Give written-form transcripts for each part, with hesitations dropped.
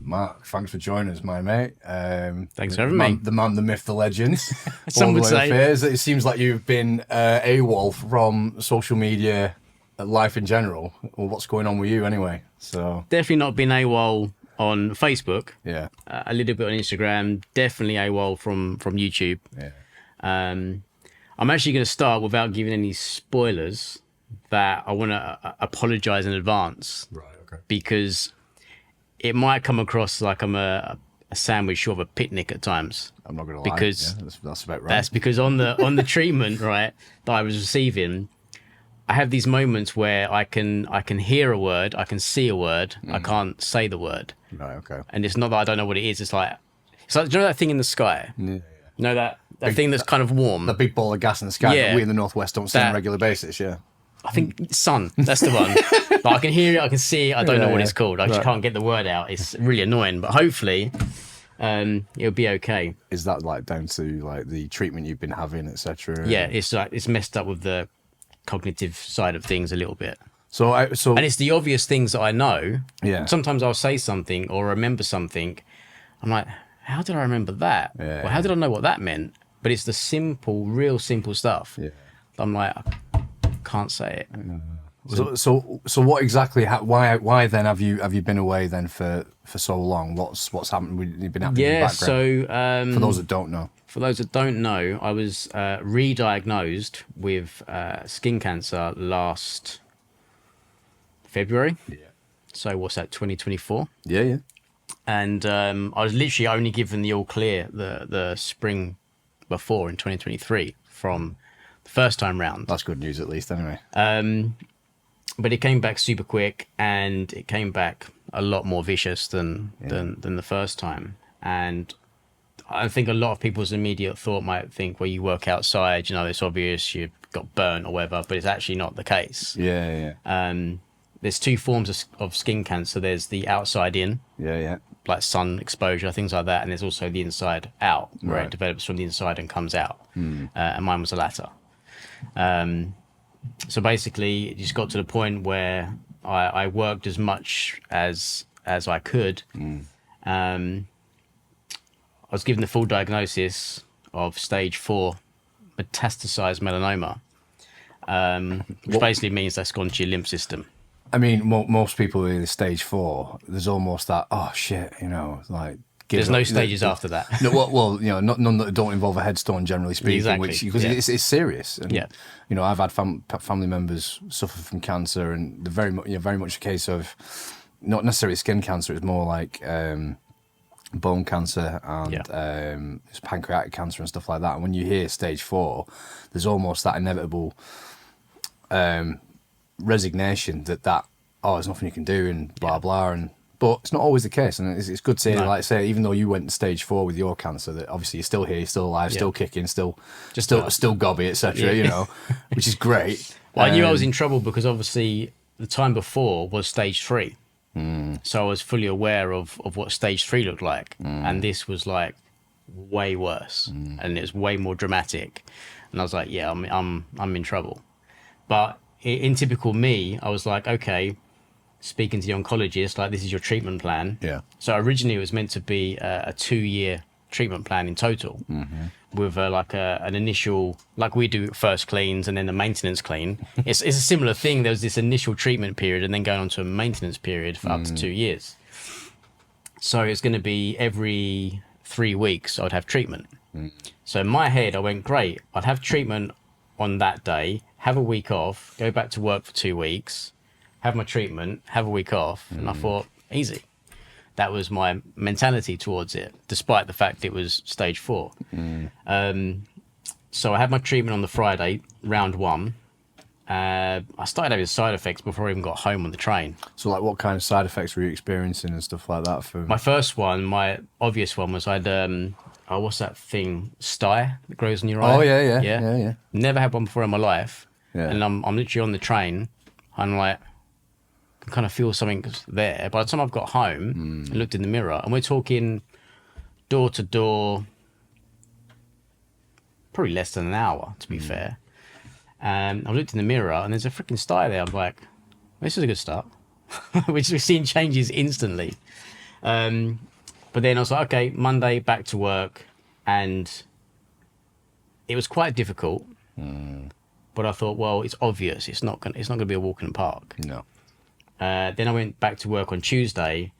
Mark, thanks for joining us, my mate. Thanks for having me. The man, the myth, the legend. Some would say. It seems like you've been AWOL from social media, life in general. Well, what's going on with you anyway? So Definitely not been AWOL on Facebook. Yeah. A little bit on Instagram. Definitely AWOL from YouTube. Yeah. I'm actually going to start without giving any spoilers that I want to apologize in advance. Right, okay. Because it might come across like I'm a sandwich of a picnic at times. I'm not going to lie. Because that's about right. That's because on the treatment, right, that I was receiving, I have these moments where I can hear a word, I can see a word, I can't say the word. Right, okay. And it's not that I don't know what it is. It's like do you know that thing in the sky? Yeah. You know that thing that's kind of warm. The big ball of gas in the sky Yeah. that we in the Northwest don't see on a regular basis. Yeah. I think sun. That's the one. But I can hear it, I can see it. I don't know what it's called. I just can't get the word out. It's really annoying. But hopefully, it'll be okay. Is that like down to like the treatment you've been having, etc.? Yeah, it's like it's messed up with the cognitive side of things a little bit. So and it's the obvious things that I know. Yeah. Sometimes I'll say something or remember something. I'm like, how did I remember that? Yeah. Or how did I know what that meant? But it's the simple, real simple stuff. Yeah. I'm like, I can't say it. So what exactly? Why then have you been away then for so long? What's happened? You've been happening in the background. So for those that don't know. For those that don't know, I was re-diagnosed with skin cancer last February. Yeah. So what's that? 2024. Yeah, yeah. And I was literally only given the all clear the spring before in 2023 from the first time round. That's good news at least, anyway. But it came back super quick, and it came back a lot more vicious than the first time. And I think a lot of people's immediate thought might think, well, you work outside, you know, it's obvious you got burnt or whatever, but it's actually not the case. Yeah, yeah. There's two forms of skin cancer. There's the outside in, Yeah. like sun exposure, things like that, and there's also the inside out, where it develops from the inside and comes out. And mine was the latter. So basically, it just got to the point where I worked as much as I could. I was given the full diagnosis of stage 4 metastasized melanoma, which basically means that's gone to your lymph system. I mean, most people in stage 4, there's almost that, oh shit, you know, like. There's no stages after that. No, well, you know, none that don't involve a headstone, generally speaking. Exactly. Because it's serious. And, Yeah. You know, I've had family members suffer from cancer, and they're very much a case of not necessarily skin cancer. It's more like bone cancer and pancreatic cancer and stuff like that. And when you hear stage 4, there's almost that inevitable resignation that there's nothing you can do and blah blah. But it's not always the case, and it's good to hear, like I say, even though you went to stage 4 with your cancer, that obviously you're still here, you're still alive, still kicking, still gobby, etc. You know, which is great. Well, I knew I was in trouble because obviously the time before was stage 3, so I was fully aware of what stage 3 looked like, and this was like way worse, and it was way more dramatic, and I was like, yeah, I'm in trouble. But in typical me, I was like, okay. Speaking to the oncologist, like, this is your treatment plan. Yeah. So originally it was meant to be a 2-year treatment plan in total, with an initial, like we do first cleans and then the maintenance clean. It's a similar thing. There was this initial treatment period and then going on to a maintenance period for up to 2 years. So it's going to be every 3 weeks I'd have treatment. So in my head, I went, great. I'd have treatment on that day, have a week off, go back to work for 2 weeks, have my treatment, have a week off, and I thought, easy. That was my mentality towards it, despite the fact it was stage 4. So I had my treatment on the Friday, round 1. I started having side effects before I even got home on the train. So, like, what kind of side effects were you experiencing and stuff like that? My first one, my obvious one, was I had, what's that thing, sty that grows on your eye? Oh, yeah. Never had one before in my life. Yeah. And I'm literally on the train, I'm like, kind of feel something there. By the time I've got home and looked in the mirror, and we're talking door to door, probably less than an hour, to be fair. I looked in the mirror and there's a freaking sty there. I'm like, this is a good start. We've seen changes instantly. But then I was like, okay, Monday back to work, and it was quite difficult. But I thought, well, it's obvious. It's not gonna be a walk in the park. No. Then I went back to work on Tuesday,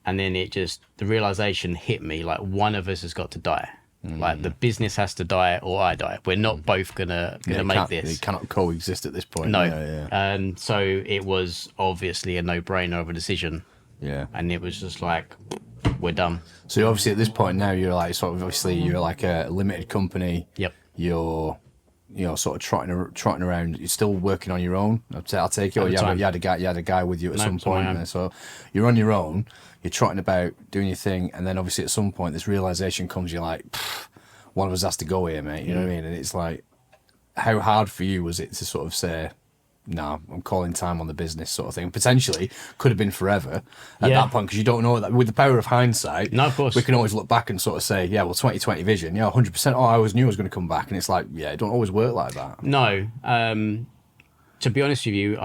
and then the realization hit me, like, one of us has got to die. Like, the business has to die or I die. We're not both gonna make this. They cannot coexist at this point. No. Yeah. So it was obviously a no-brainer of a decision. Yeah. And it was just like, we're done. So obviously at this point now you're like you're like a limited company. Yep. You're sort of trotting around. You're still working on your own. I'll take it. Or you had a guy with you at some point. So you're on your own. You're trotting about doing your thing, and then obviously at some point this realization comes. You're like, one of us has to go here, mate. You know what I mean? And it's like, how hard for you was it to sort of say, no, I'm calling time on the business, sort of thing? Potentially could have been forever at that point, because you don't know that. With the power of hindsight, no, of course, we can always look back and sort of say, yeah, well, 2020 vision, 100%. Oh, I always knew I was going to come back, and it's like, yeah, it don't always work like that. No, to be honest with you,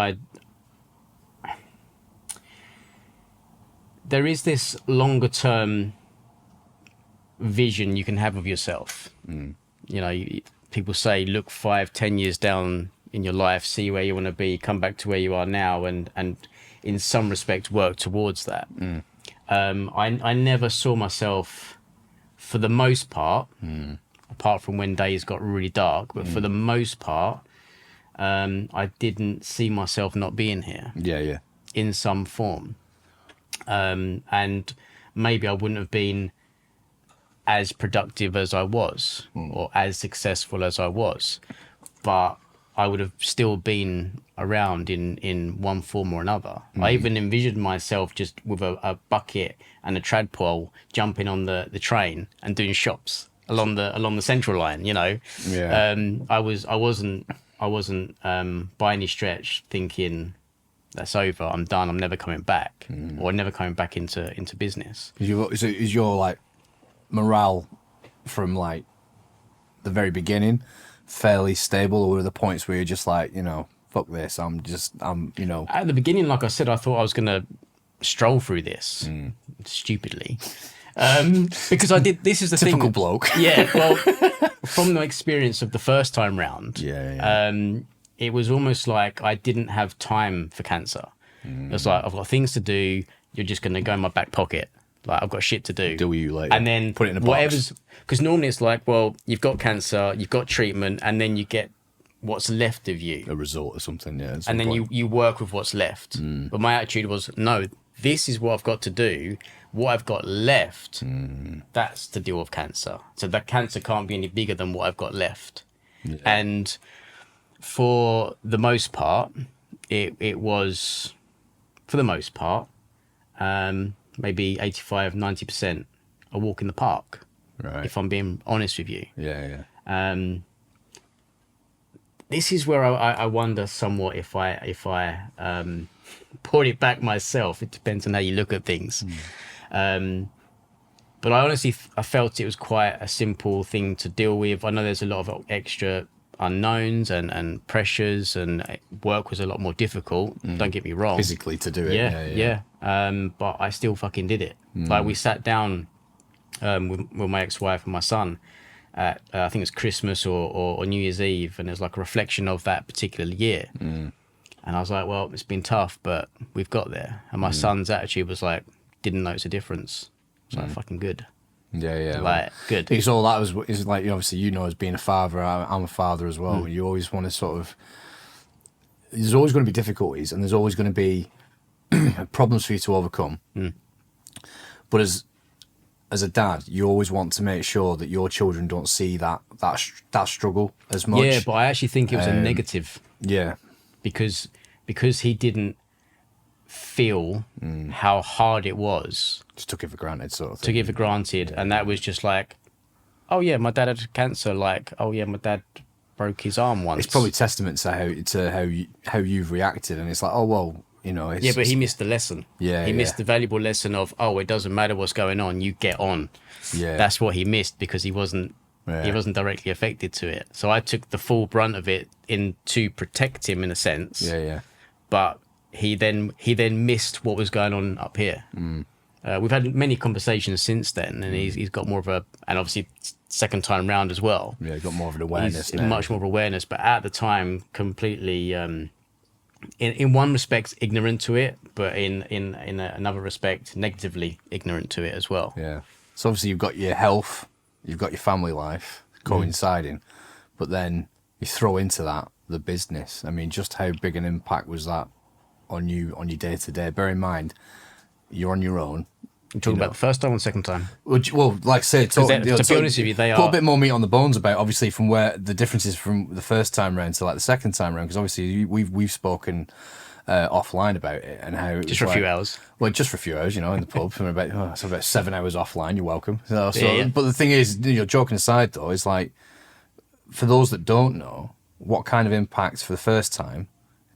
there is this longer term vision you can have of yourself. People say, look 5-10 years down in your life, see where you want to be, come back to where you are now, and in some respect work towards that. I never saw myself, for the most part, apart from when days got really dark, but for the most part, I didn't see myself not being here. Yeah. In some form. And maybe I wouldn't have been as productive as I was, or as successful as I was, but I would have still been around in one form or another. I even envisioned myself just with a bucket and a trad pole jumping on the train and doing shops along the central line. Yeah. I wasn't by any stretch thinking, that's over, I'm done, I'm never coming back, or never coming back into business. Is your like morale from like the very beginning fairly stable, or were there points where you're just like, fuck this, I'm At the beginning, like I said, I thought I was gonna stroll through this stupidly, because I did. This is the typical thing, bloke. Yeah, well, from the experience of the first time round, it was almost like I didn't have time for cancer. It was like, I've got things to do. You're just going to go in my back pocket. Like, I've got shit to do. Deal with you later. And then put it in a box. Because normally it's like, well, you've got cancer, you've got treatment, and then you get what's left of you. A result or something, yeah. And then you work with what's left. But my attitude was, no, this is what I've got to do. What I've got left, that's to deal with cancer. So that cancer can't be any bigger than what I've got left. Yeah. And for the most part, it was, for the most part, maybe 85, 90% a walk in the park. Right. If I'm being honest with you. Yeah. This is where I wonder somewhat if I brought it back myself. It depends on how you look at things. But I honestly, I felt it was quite a simple thing to deal with. I know there's a lot of extra unknowns and pressures, and work was a lot more difficult. Don't get me wrong. Physically to do it. Yeah. But I still fucking did it. Like, we sat down with my ex-wife and my son at, I think it's Christmas or New Year's Eve, and there's like a reflection of that particular year. And I was like, well, it's been tough, but we've got there. And my son's attitude was like, didn't notice a difference. It's like, fucking good. Yeah. Like, good. It's all that is like, obviously, as being a father, I'm a father as well. You always want to sort of, there's always going to be difficulties, and there's always going to be problems for you to overcome. But as a dad, you always want to make sure that your children don't see that struggle as much. Yeah, but I actually think it was a negative. Yeah. Because he didn't feel how hard it was. Just took it for granted, sort of thing. Took it for granted, and that was just like, oh yeah, my dad had cancer. Like, oh yeah, my dad broke his arm once. It's probably testament to how you've reacted, and it's like, oh well, yeah, but he missed the lesson. Yeah, he missed the valuable lesson of, oh, it doesn't matter what's going on, you get on. Yeah, that's what he missed, because he wasn't directly affected to it. So I took the full brunt of it to protect him in a sense. Yeah. But he then missed what was going on up here. We've had many conversations since then, and he's got more of a, and obviously second time round as well. Yeah, got more of an awareness now. Much more of awareness, but at the time, completely, in one respect, ignorant to it, but in another respect, negatively ignorant to it as well. Yeah. So obviously you've got your health, you've got your family life coinciding, but then you throw into that the business. I mean, just how big an impact was that on you on your day to day? Bear in mind, you're on your own. You're talking about the first time or second time? Well, like I say, to be honest with you, they put are a bit more meat on the bones about obviously from where the differences from the first time round to like the second time round, because obviously we've spoken offline about it and how just for a few hours. Well, just for a few hours, in the pub. From about 7 hours offline. You're welcome. So, Yeah. But the thing is, joking aside though, is like for those that don't know, what kind of impact for the first time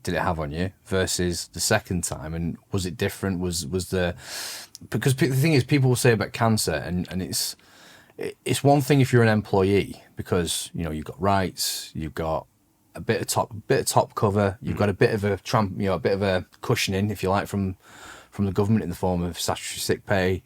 did it have on you versus the second time, and was it different? Because the thing is, people will say about cancer, and it's one thing if you're an employee because you've got rights, you've got a bit of top cover, you've got a bit of a bit of a cushioning, if you like, from the government in the form of statutory sick pay,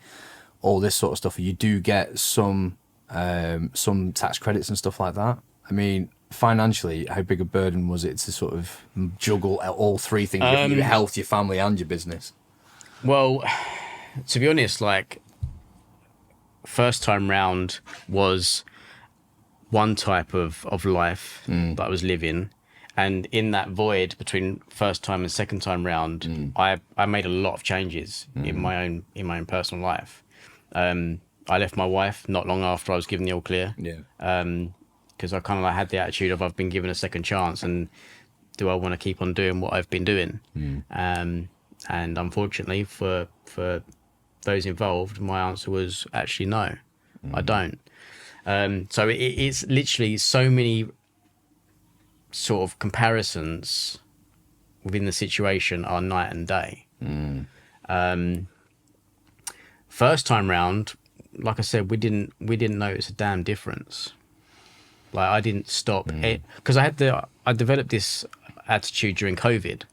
all this sort of stuff. You do get some tax credits and stuff like that. I mean, financially, how big a burden was it to sort of juggle all three things: your health, your family, and your business? Well, to be honest, like first time round was one type of life that I was living, and in that void between first time and second time round, I made a lot of changes in my own personal life. I left my wife not long after I was given the all clear. Because I kind of had the attitude of I've been given a second chance, and do I want to keep on doing what I've been doing? And unfortunately for those involved, my answer was actually no, I don't. So it's literally so many sort of comparisons within the situation are night and day. First time round, like I said, we didn't notice a damn difference. Like I didn't stop it because I developed this attitude during COVID.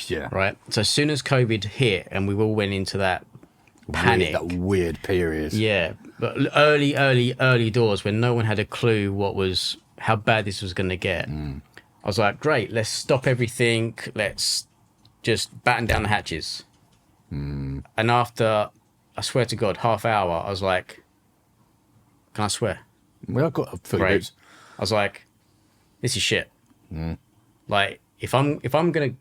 Yeah. Right. So as soon as COVID hit and we all went into that panic, that weird period. Yeah. But early doors when no one had a clue how bad this was going to get. I was like, great, let's stop everything. Let's just batten down the hatches. And after, I swear to God, half hour, I was like, can I swear? Well, I've got a few boots. I was like, this is shit. Like, if I'm gonna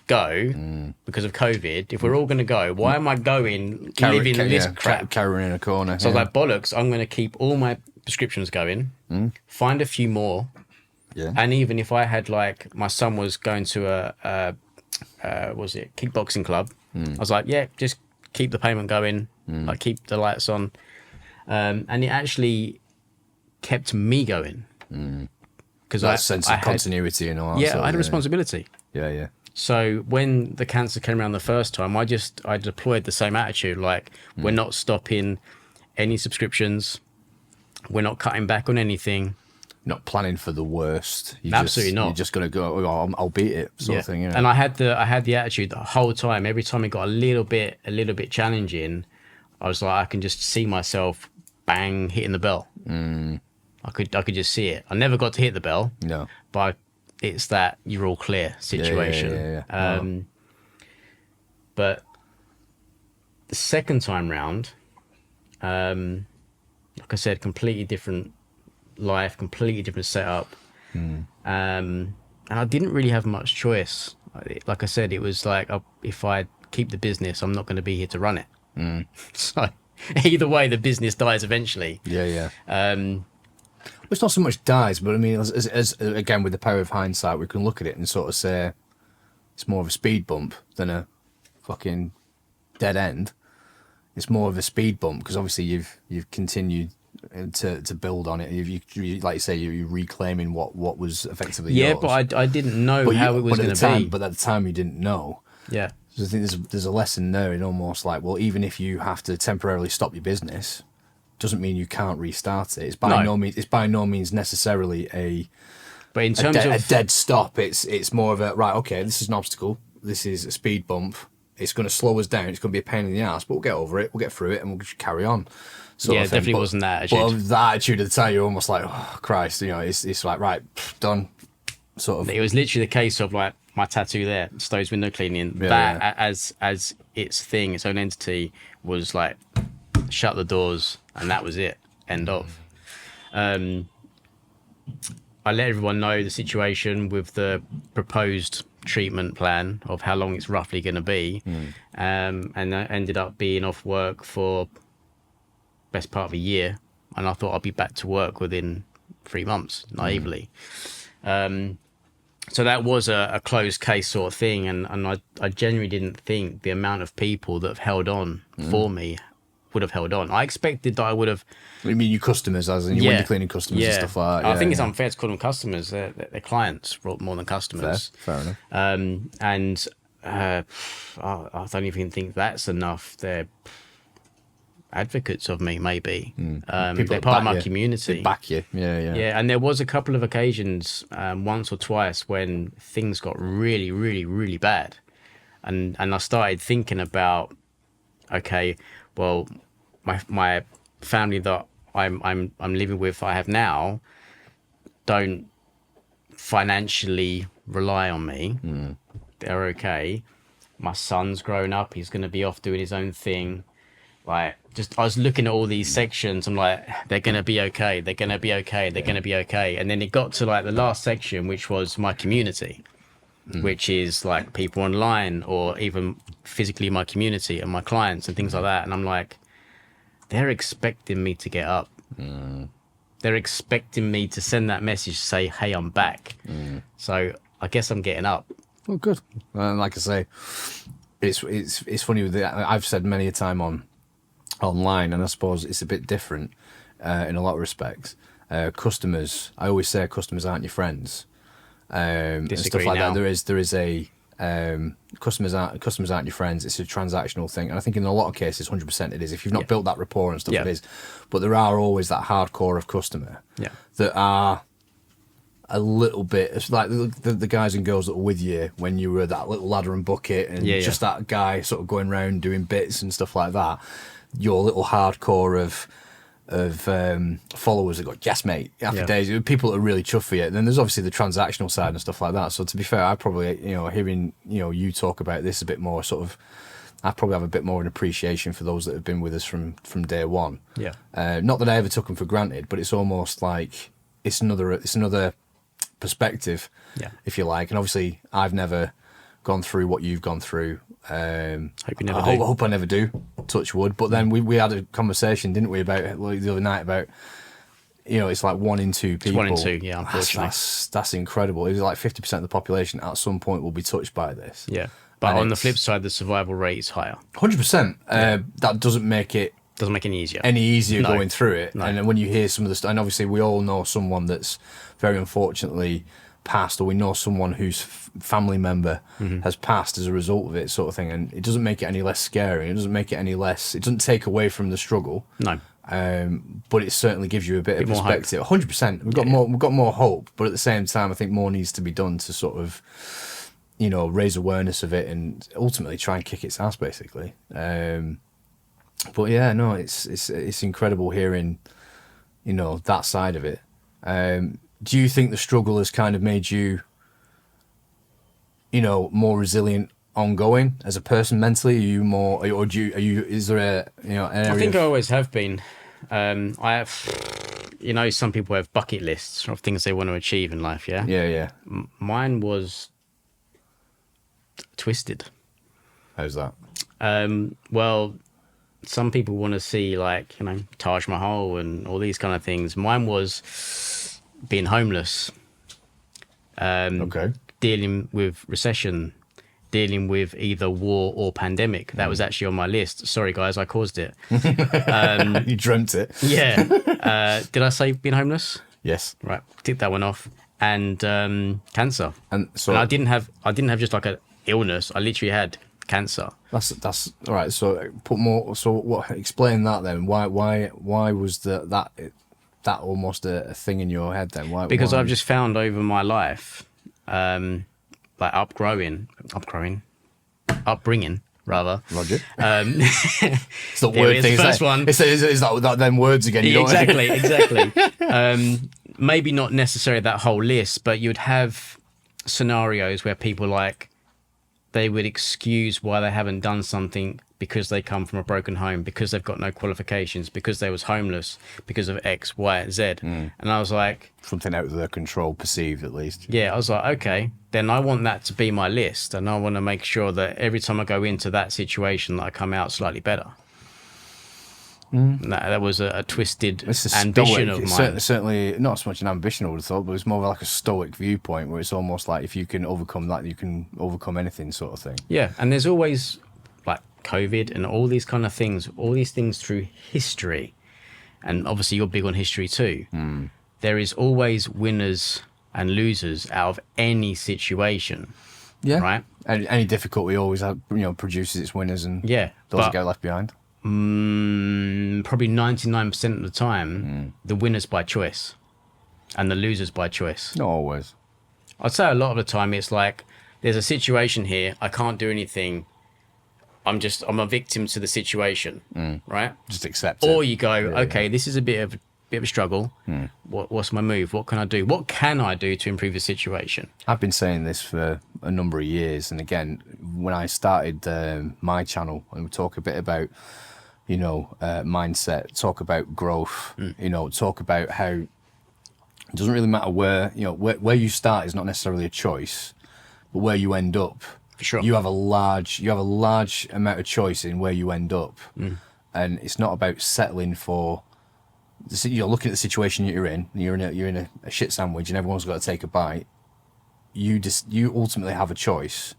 go because of COVID, if we're all gonna go, why am I going living this crap? Carrying in a corner. So I was like, bollocks, I'm gonna keep all my prescriptions going, find a few more. Yeah. And even if I had like my son was going to a kickboxing club, I was like, yeah, just keep the payment going, like keep the lights on. And it actually kept me going. Because that sense of continuity and all that. Yeah, I had a responsibility. Yeah. So when the cancer came around the first time, I deployed the same attitude. Like, we're not stopping any subscriptions. We're not cutting back on anything. Not planning for the worst. Absolutely not. You're just going to go, I'll beat it, sort of thing. And I had the attitude the whole time. Every time it got a little bit challenging, I was like, I can just see myself, bang, hitting the bell. I could just see it. I never got to hit the bell. No. But it's that you're all clear situation. Yeah. But the second time round, like I said, completely different life, completely different setup. And I didn't really have much choice. Like I said, it was like, if I keep the business, I'm not going to be here to run it. So either way, the business dies eventually. Yeah. It's not so much dies, but I mean, as again, with the power of hindsight, we can look at it and sort of say it's more of a speed bump than a fucking dead end. It's more of a speed bump because obviously you've continued to build on it. You like you say, you're reclaiming what was effectively yours. But I didn't know how it was going to be. But at the time, you didn't know. Yeah. So I think there's a lesson there in almost like, well, even if you have to temporarily stop your business, doesn't mean you can't restart it. It's by no means necessarily a dead stop. It's more of a right. Okay, this is an obstacle. This is a speed bump. it's going to slow us down. It's going to be a pain in the ass, but we'll get over it. We'll get through it, and we'll just carry on. Yeah, it definitely wasn't that attitude. But that attitude at the time, you're almost like, oh, Christ, you know, it's like, right, done, sort of. It was literally the case of like my tattoo there, Stowe's window cleaning. As its thing, its own entity, was like shut the doors, and that was it. End of. I let everyone know the situation with the proposed treatment plan of how long it's roughly going to be, and I ended up being off work for best part of a year, and I thought I'd be back to work within 3 months, naively. So that was a closed case sort of thing, and I genuinely didn't think the amount of people that have held on for me would have held on. I expected that I would have. You mean your customers, as in your window cleaning customers and stuff like that? I think it's unfair to call them customers. They're clients more than customers. Fair enough. I don't even think that's enough. They're advocates of me, maybe. They're part of my community. They back you. Yeah, and there was a couple of occasions, once or twice, when things got really, really, really bad, and I started thinking about, okay, well, my family that I'm living with, I have now, don't financially rely on me. They're okay. My son's grown up. He's going to be off doing his own thing. Like, just, I was looking at all these sections. I'm like, they're going to be okay. They're going to be okay. They're going to be okay. And then it got to like the last section, which was my community, which is like people online or even physically my community and my clients and things like that. And I'm like, they're expecting me to get up. They're expecting me to send that message to say, hey, I'm back. So I guess I'm getting up. Oh, good. Like I say, it's funny with that. I've said many a time online, and I suppose it's a bit different in a lot of respects. Customers, I always say customers aren't your friends. And stuff like that. There is a customers aren't your friends. It's a transactional thing, and I think in a lot of cases, 100% it is. If you've not built that rapport and stuff, it is. But there are always that hardcore of customer that are a little bit. It's like the guys and girls that were with you when you were that little ladder and bucket, and just that guy sort of going around doing bits and stuff like that. Your little hardcore of followers that go, yes mate, happy days, people that are really chuffed for you. And then there's obviously the transactional side and stuff like that. So to be fair, I probably, hearing you talk about this a bit more, sort of, I probably have a bit more an appreciation for those that have been with us from day one. Not that I ever took them for granted, but it's almost like it's another perspective, if you like. And obviously I've never gone through what you've gone through. Hope you never I hope I never do, touch wood. But then we had a conversation, didn't we, about the other night about, it's like 1 in 2 people. It's 1 in 2, yeah, unfortunately. That's incredible. It's like 50% of the population at some point will be touched by this. Yeah. But and on the flip side, the survival rate is higher. 100%. That doesn't make it any easier going through it. No. And then when you hear some of the stuff, and obviously we all know someone that's very unfortunately passed, or we know someone whose family member has passed as a result of it, sort of thing, and it doesn't make it any less scary. It doesn't take away from the struggle. No. But it certainly gives you a bit of perspective. 100%. We've got more hope, but at the same time, I think more needs to be done to sort of, raise awareness of it and ultimately try and kick its ass, basically. But yeah, no, it's incredible hearing, that side of it. Do you think the struggle has kind of made you, more resilient ongoing as a person mentally? Are you more, or is there an area? I think I always have been. I have, some people have bucket lists of things they want to achieve in life. Yeah. Yeah. Mine was twisted. How's that? Well, some people want to see like, Taj Mahal and all these kind of things. Mine was being homeless, dealing with recession, dealing with either war or pandemic. That was actually on my list. Sorry, guys, I caused it. You dreamt it. Yeah. Did I say being homeless? Yes. Right. Tick that one off. And cancer. And so I didn't have just like an illness. I literally had cancer. That's all right. So put more. So what? Explain that then. Why was that almost a thing in your head then? Because I've just found over my life, like upbringing, rather. Roger. It's not word things. The first one. It's that them words again. You Exactly. Maybe not necessarily that whole list, but you'd have scenarios where people like they would excuse why they haven't done something because they come from a broken home, because they've got no qualifications, because they was homeless, because of X, Y, and Z. And I was like, something out of their control, perceived at least. Yeah, I was like, okay, then I want that to be my list, and I want to make sure that every time I go into that situation, that I come out slightly better. That was a twisted ambition of mine. Certainly not so much an ambition, I would have thought, but it's more like a stoic viewpoint where it's almost like if you can overcome that, you can overcome anything, sort of thing. Yeah, and there's always like COVID and all these kind of things, all these things through history, and obviously you're big on history too. There is always winners and losers out of any situation. Right. Any difficulty always produces its winners and those that get left behind. Probably 99% of the time, the winners by choice and the losers by choice. Not always. I'd say a lot of the time it's like there's a situation here, I can't do anything. I'm a victim to the situation, right? Just accept it. Or you go, okay, this is a bit of a struggle. What's my move? What can I do? What can I do to improve the situation? I've been saying this for a number of years, and again, when I started my channel, and we talk a bit about mindset, talk about growth, talk about how it doesn't really matter where you start is not necessarily a choice, but where you end up. For sure. You have a large amount of choice in where you end up. And it's not about settling for, you're looking at the situation you're in a shit sandwich and everyone's got to take a bite. You ultimately have a choice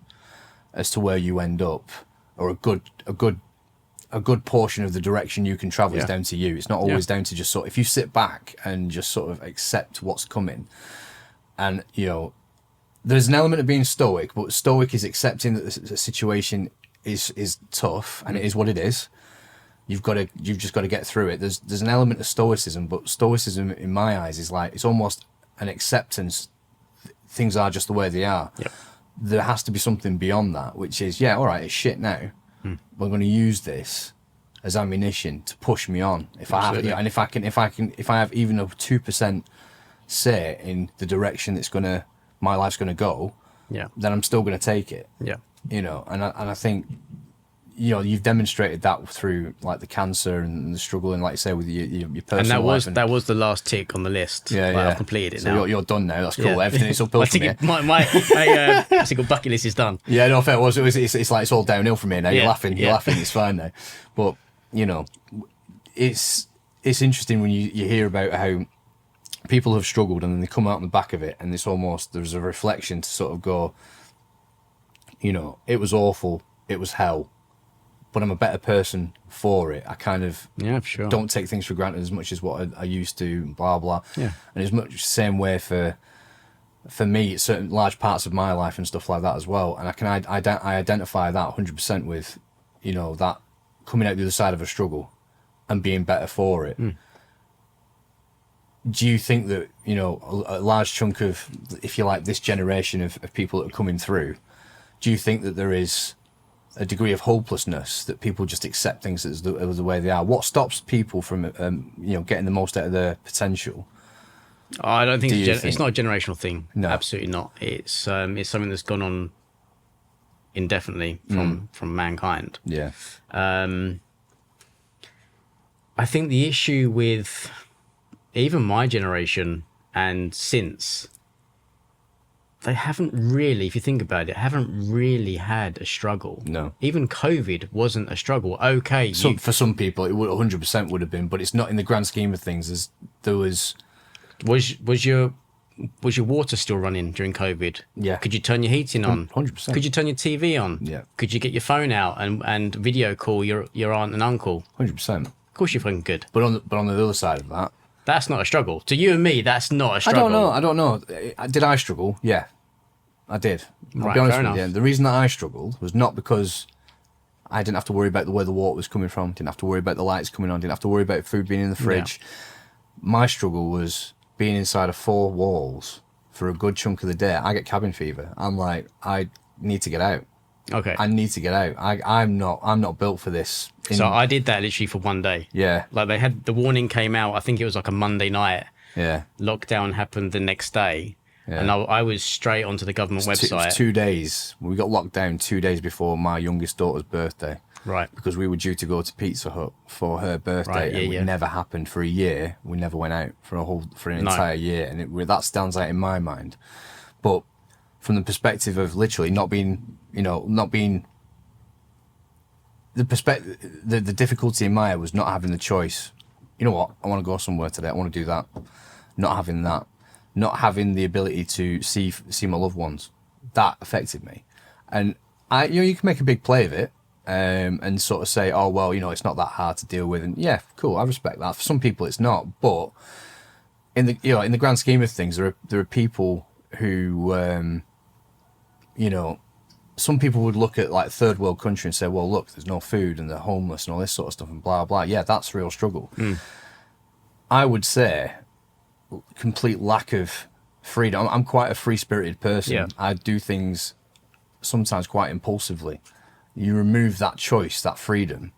as to where you end up, or a good portion of the direction you can travel is down to you. It's not always down to just if you sit back and just sort of accept what's coming. And, there's an element of being stoic, but stoic is accepting that the situation is tough and it is what it is. You've just got to get through it. There's an element of stoicism, but stoicism in my eyes is like, it's almost an acceptance. Things are just the way they are. Yep. There has to be something beyond that, which is, all right, it's shit now. We're going to use this as ammunition to push me on. If I have, and if I have even a 2% say in the direction my life's going to go, then I'm still going to take it. And I think, you've demonstrated that through like the cancer and the struggle, and like you say with your personal life. And that was the last tick on the list. I've completed it now. So you're done now. That's cool. Everything is uphill from here. My single bucket list is done. Yeah, no, fair. It's like it's all downhill from here now. You're laughing. It's fine now. But it's interesting when you hear about how people have struggled and then they come out on the back of it, and it's almost, there's a reflection to sort of go, it was awful, it was hell, but I'm a better person for it. I kind of for sure. don't take things for granted as much as what I used to, blah, blah. Yeah. And it's much the same way for me, certain large parts of my life and stuff like that as well. And I identify that 100% with, that coming out the other side of a struggle and being better for it. Do you think that, a large chunk of, if you like, this generation of people that are coming through, do you think that there is a degree of hopelessness, that people just accept things as the way they are? What stops people from, getting the most out of their potential? I don't think it's not a generational thing. No. Absolutely not. It's something that's gone on indefinitely from mankind. Yeah. I think the issue with even my generation and since, they haven't really, if you think about it, haven't really had a struggle. No. Even COVID wasn't a struggle. Okay. For some people, it would 100% would have been, but it's not in the grand scheme of things. Was your water still running during COVID? Yeah. Could you turn your heating on? 100%. Could you turn your TV on? Yeah. Could you get your phone out and video call your aunt and uncle? 100%. Of course you fucking could. But on the other side of that, that's not a struggle. To you and me, that's not a struggle. I don't know. Did I struggle? Yeah, I did. I'll be honest with you. The reason that I struggled was not because I didn't have to worry about where the water was coming from, didn't have to worry about the lights coming on, didn't have to worry about food being in the fridge. Yeah. My struggle was being inside of 4 walls for a good chunk of the day. I get cabin fever. I'm like, I need to get out. Okay. I need to get out. I'm not built for this. So I did that literally for one day. Yeah. Like they had the warning came out. I think it was like a Monday night. Yeah. Lockdown happened the next day, and I was straight onto the government website. It was 2 days. We got locked down 2 days before my youngest daughter's birthday. Right. Because we were due to go to Pizza Hut for her birthday, Right, and it never happened for a year. We never went out for an entire year, and that stands out in my mind. But from the perspective of literally not being the difficulty in my head was not having the choice. You know what? I want to go somewhere today. I want to do that. Not having that, not having the ability to see my loved ones, that affected me. And you can make a big play of it, and sort of say, oh well, it's not that hard to deal with. And yeah, cool, I respect that. For some people, it's not. But in the grand scheme of things, there are people who, some people would look at like third world country and say, well, look, there's no food and they're homeless and all this sort of stuff and blah, blah. Yeah, that's real struggle. I would say complete lack of freedom. I'm quite a free-spirited person. Yeah. I do things sometimes quite impulsively. You remove that choice, that freedom,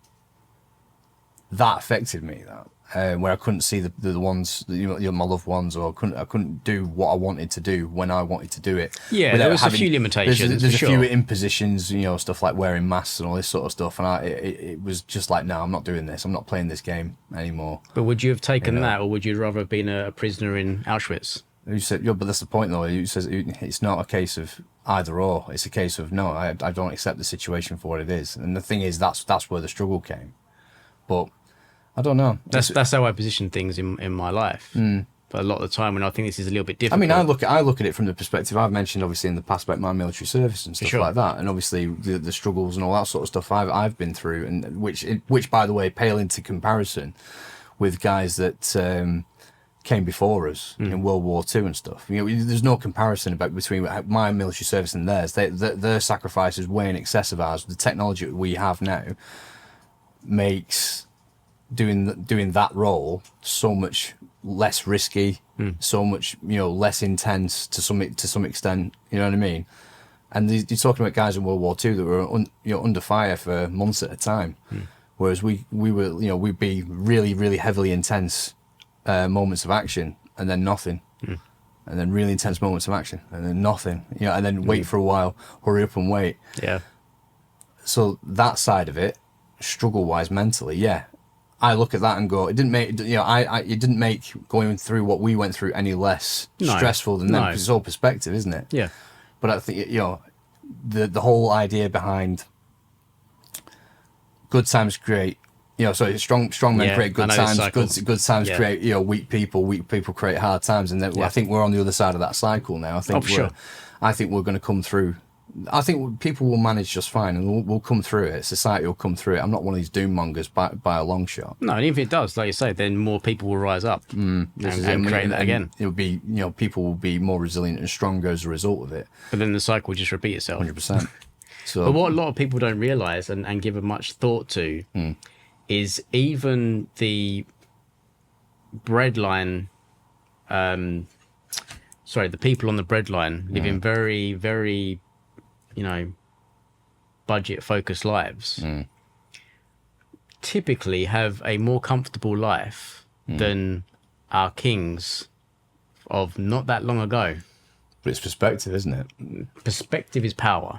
that affected me, where I couldn't see the ones, my loved ones, or I couldn't do what I wanted to do when I wanted to do it. Yeah, there was a few limitations. There's a few impositions, stuff like wearing masks and all this sort of stuff. And it was just like, no, I'm not doing this. I'm not playing this game anymore. But would you have taken that, or would you rather have been a prisoner in Auschwitz? You said, yeah, but that's the point, though. You says it's not a case of either or. It's a case of no, I don't accept the situation for what it is. And the thing is, that's where the struggle came. But I don't know. That's how I position things in my life. But a lot of the time, when I think this is a little bit difficult. I mean, I look at it from the perspective I've mentioned, obviously, in the past about my military service and stuff like that, and obviously the struggles and all that sort of stuff I've been through, and which by the way pale into comparison with guys that came before us in World War II and stuff. There's no comparison between my military service and theirs. Their sacrifice is way in excess of ours. The technology that we have now makes doing that role so much less risky, so much less intense to some extent. You know what I mean? And you're talking about guys in World War II that were under fire for months at a time, whereas we were we'd be really, really heavily intense moments of action and then nothing, and then really intense moments of action and then nothing, and then wait for a while, hurry up and wait. Yeah. So that side of it, struggle wise mentally, yeah, I look at that and go, it didn't make it didn't make going through what we went through any less stressful than them, because it's all perspective, isn't it? Yeah. But I think the whole idea behind good times create. So strong men create good times. Good times create weak people create hard times, and then I think we're on the other side of that cycle now. I think we're going to come through. I think people will manage just fine, and we'll come through it. Society will come through it. I'm not one of these doom mongers by a long shot. No, and if it does, like you say, then more people will rise up and create that again. It'll be people will be more resilient and stronger as a result of it. But then the cycle will just repeat itself. 100%. So, but what a lot of people don't realise and give a much thought to is even the breadline, the people on the breadline living very, very, budget-focused lives, typically have a more comfortable life than our kings of not that long ago. But it's perspective, isn't it? Perspective is power.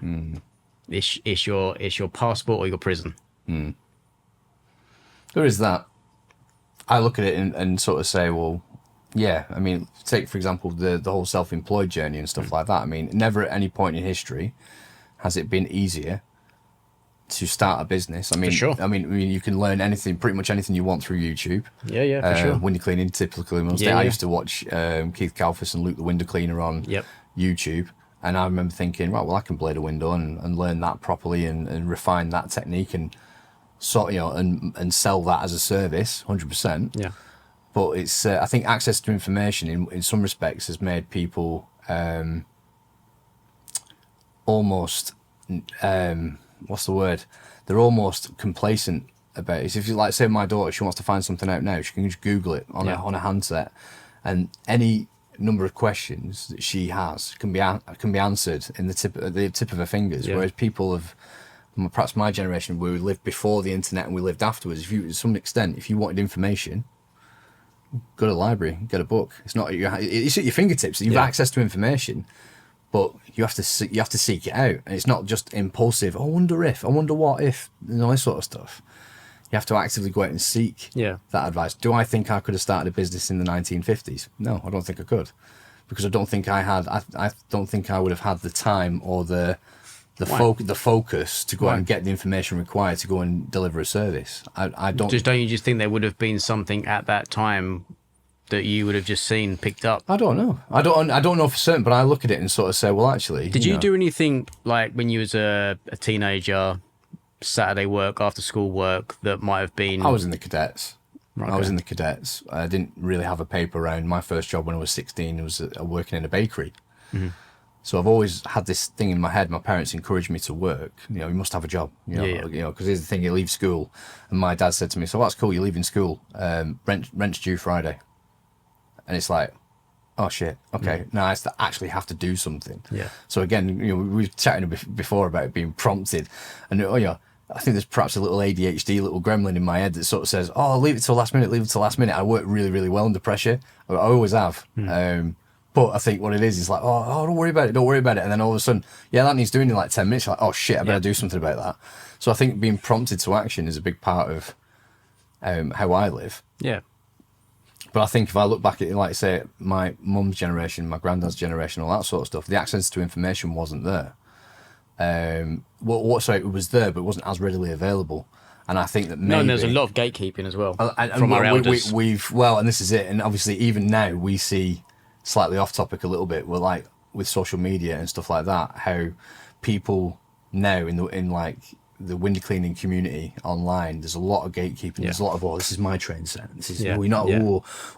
It's your passport or your prison. There is that. I look at it and sort of say, well, yeah, I mean, take, for example, the whole self-employed journey and stuff like that. I mean, never at any point in history has it been easier to start a business. I mean, for sure. I mean, you can learn pretty much anything you want through YouTube. Yeah, for sure. Window cleaning, typically. I used to watch Keith Kalfas and Luke the Window Cleaner on YouTube. And I remember thinking, right, well, I can blade a window and learn that properly and refine that technique and and sell that as a service, 100%. Yeah. But it's, I think access to information in some respects has made people almost, what's the word? They're almost complacent about it. So if you say my daughter, she wants to find something out now, she can just Google it on a handset, and any number of questions that she has can be answered in the tip of her fingers. Whereas people of perhaps my generation, where we lived before the internet and we lived afterwards, if you, to some extent, if you wanted information, go to the library, get a book. It's not it's at your fingertips. You've access to information, but you have to seek it out, and it's not just impulsive. I wonder if, I wonder what if, all this sort of stuff. You have to actively go out and seek that advice. Do I think I could have started a business in the 1950s? No, I don't think I could, because I don't think I don't think I would have had the time or the focus to go out and get the information required to go and deliver a service. I don't. Don't you just think there would have been something at that time that you would have just seen picked up? I don't know. I don't know for certain, but I look at it and sort of say, well, actually, did you do anything like when you was a teenager, Saturday work, after school work, that might have been? I was in the cadets. Okay. I was in the cadets. I didn't really have a paper round. My first job when I was 16 was working in a bakery. Mm-hmm. So I've always had this thing in my head. My parents encouraged me to work. You know, you must have a job. You know, because here's the thing: you leave school, and my dad said to me, "So that's cool. You're leaving school. Rent's due Friday," and it's like, oh shit. Okay, now I actually have to do something. Yeah. So again, you know, we were chatting before about being prompted, and I think there's perhaps a little ADHD, little gremlin in my head that sort of says, "Oh, leave it till last minute. Leave it till last minute." I work really, really well under pressure. I always have. But I think what it is like, oh, don't worry about it. And then all of a sudden, that needs doing in like 10 minutes. You're like, oh shit, I better do something about that. So I think being prompted to action is a big part of how I live. Yeah. But I think if I look back at, like, say, my mum's generation, my granddad's generation, all that sort of stuff, the access to information wasn't there. It was there, but it wasn't as readily available. And I think that maybe... No, and there's a lot of gatekeeping as well from our elders. And this is it. And obviously, even now, we see... slightly off topic a little bit, we're like with social media and stuff like that, how people now in like the window cleaning community online, there's a lot of gatekeeping. There's a lot of, this is my train set, this is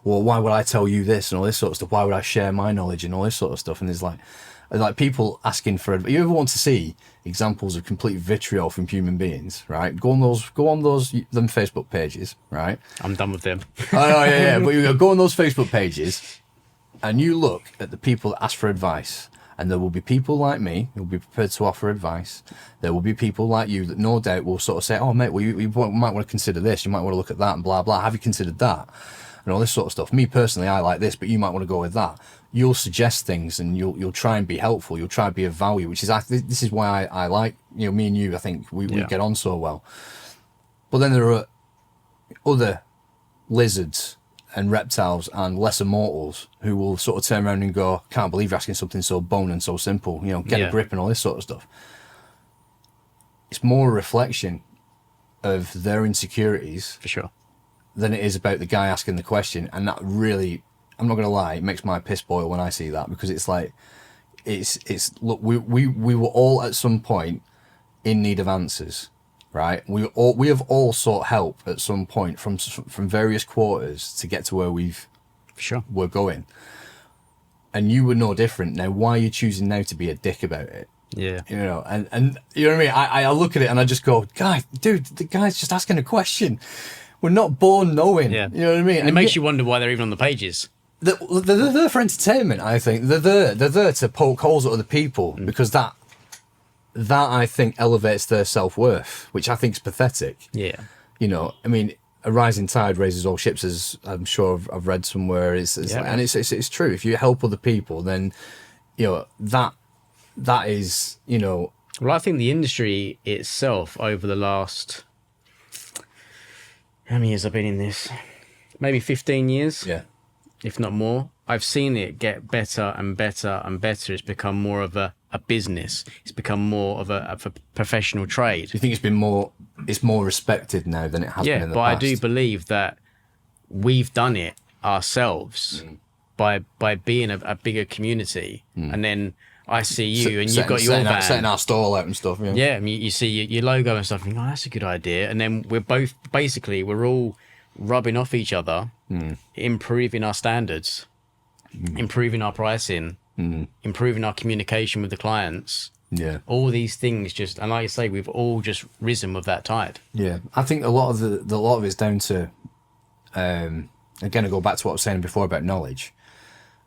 well, why would I tell you this and all this sort of stuff, why would I share my knowledge and all this sort of stuff. And there's like people asking for advice. You ever want to see examples of complete vitriol from human beings, right? Go on them Facebook pages, right? I'm done with them. But you go on those Facebook pages and you look at the people that ask for advice, and there will be people like me who will be prepared to offer advice. There will be people like you that no doubt will sort of say, oh, mate, well, you might want to consider this. You might want to look at that and blah, blah. Have you considered that? And all this sort of stuff. Me personally, I like this, but you might want to go with that. You'll suggest things and you'll try and be helpful. You'll try and be of value, which is, this is why I like, me and you, I think we get on so well. But then there are other lizards and reptiles and lesser mortals who will sort of turn around and go, can't believe you're asking something so bone and so simple, get a grip and all this sort of stuff. It's more a reflection of their insecurities, for sure, than it is about the guy asking the question. And that really, I'm not gonna lie, it makes my piss boil when I see that, because it's like, look, we were all at some point in need of answers. Right, we have all sought help at some point from various quarters to get to where we're going, and you were no different. Now, why are you choosing now to be a dick about it? Yeah, and you know what I mean. I look at it and I just go, dude, the guy's just asking a question. We're not born knowing. Yeah, you know what I mean. And it makes you wonder why they're even on the pages. They're there for entertainment. I think they're there to poke holes at other people, because that I think elevates their self-worth, which I think is pathetic. Yeah. I mean, a rising tide raises all ships, as I'm sure I've read somewhere. And it's true. If you help other people, then, that is, Well, I think the industry itself over the last, how many years I've been in this? Maybe 15 years. Yeah. If not more. I've seen it get better and better and better. It's become more of a business. It's become more of a professional trade. Do you think it's more respected now than it has been in the past? Yeah, but I do believe that we've done it ourselves by being a bigger community. And then I see you and you've got your van. Setting our stall out and stuff. Yeah, I mean, you see your logo and stuff and you think, that's a good idea. And then we're all rubbing off each other, improving our standards, improving our pricing, improving our communication with the clients. Yeah, all these things and like you say, we've all just risen with that tide. Yeah, I think a lot of it's down to again, I go back to what I was saying before about knowledge.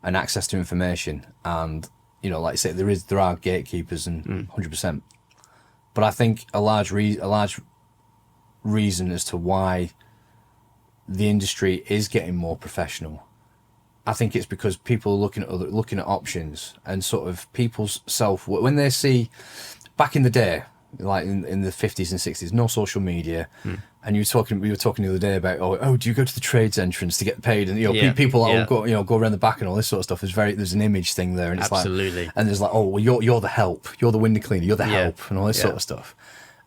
and access to information, and like I say, there are gatekeepers, and 100%. But I think a large reason as to why the industry is getting more professional, I think it's because people are looking at options, and sort of people's when they see back in the day, like in the 50s and 60s, no social media, and we were talking the other day about do you go to the trades entrance to get paid, and people go around the back and all this sort of stuff. There's an image thing there, and it's absolutely. And there's like, well, you're the help, you're the window cleaner, you're the help, and all this sort of stuff.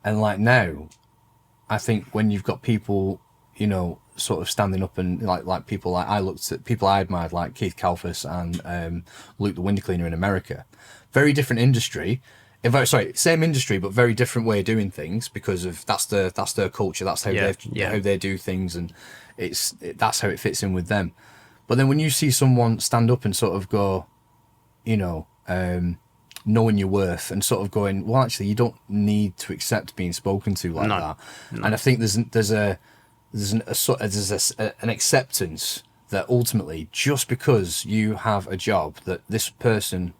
And like now, I think when you've got people sort of standing up, and like people, like I looked at people I admired, like Keith Kalfas and Luke the window cleaner in America. Very different industry. Same industry, but very different way of doing things, because of that's their culture, that's how how they do things, and that's how it fits in with them. But then when you see someone stand up and sort of go, knowing your worth, and sort of going, well, actually, you don't need to accept being spoken to like that. No. And I think there's an acceptance that ultimately, just because you have a job that this person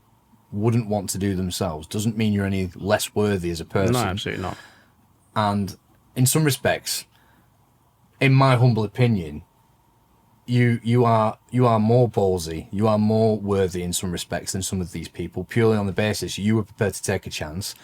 wouldn't want to do themselves, doesn't mean you're any less worthy as a person. No, absolutely not. And in some respects, in my humble opinion, you are more ballsy, you are more worthy in some respects than some of these people, purely on the basis you were prepared to take a chance.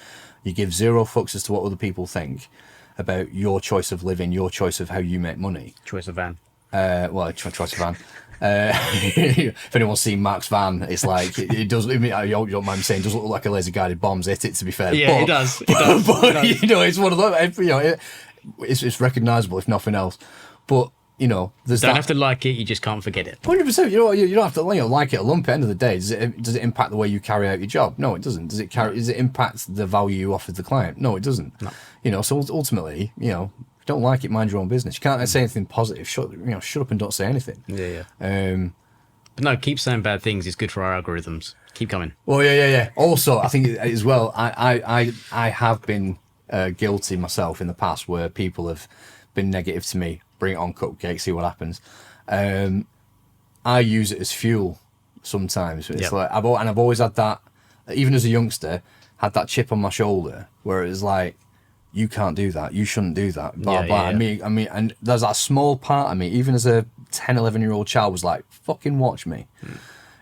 You give zero fucks as to what other people think about your choice of living, your choice of how you make money. Choice of van. Choice of van. If anyone's seen Mark's van, it's like it does. I mean, you don't mind me saying, it does look like a laser guided bomb's hit it. To be fair, yeah, but, it does. But it's one of those. It's recognisable if nothing else. But there's don't have to like it. You just can't forget it. 100%. You don't have to like it a lump. At the end of the day, does it impact the way you carry out your job? No, it doesn't. Does it impact the value you offer the client? No, it doesn't. No. So ultimately, if you don't like it, mind your own business. You can't say anything positive. Shut up and don't say anything. Yeah. But no, keep saying bad things. It's good for our algorithms. Keep coming. Well, yeah. Also, I think as well, I have been guilty myself in the past where people have been negative to me. Bring it on, cupcake, see what happens. I use it as fuel sometimes. It's like I've always had that, even as a youngster, had that chip on my shoulder where it was like, you can't do that, you shouldn't do that, blah blah. I mean, and there's that small part of me, even as a 10, 11-year-old child, was like, fucking watch me.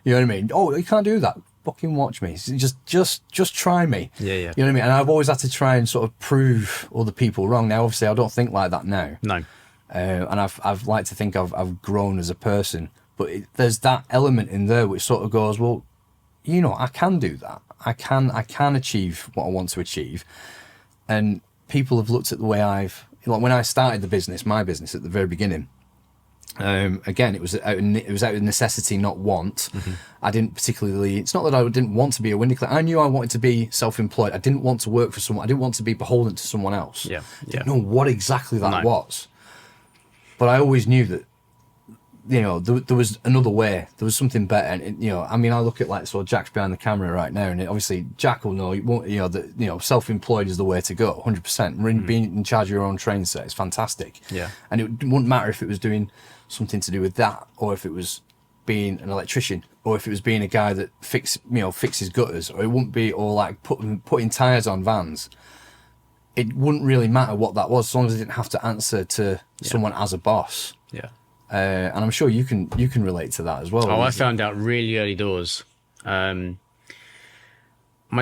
You know what I mean? Oh, you can't do that. Fucking watch me. Just try me. Yeah. You know what I mean? And I've always had to try and sort of prove other people wrong. Now, obviously, I don't think like that now. No. And I've like to think I've grown as a person, but there's that element in there which sort of goes, well, I can do that. I can achieve what I want to achieve. And people have looked at the way when I started my business at the very beginning. Again, it was out of necessity, not want. Mm-hmm. I didn't particularly. It's not that I didn't want to be a window cleaner. I knew I wanted to be self-employed. I didn't want to work for someone. I didn't want to be beholden to someone else. Yeah. I didn't know what exactly that was. But I always knew that, there was another way. There was something better. And, I look at Jack's behind the camera right now, and obviously Jack will know, that, self-employed is the way to go, 100%. Being in charge of your own train set is fantastic. Yeah. And it wouldn't matter if it was doing something to do with that, or if it was being an electrician, or if it was being a guy that fixes gutters, or it wouldn't be, or like putting tyres on vans. It wouldn't really matter what that was, as long as I didn't have to answer to someone as a boss. Yeah. And I'm sure you can relate to that as well. Oh, I found out really early doors. My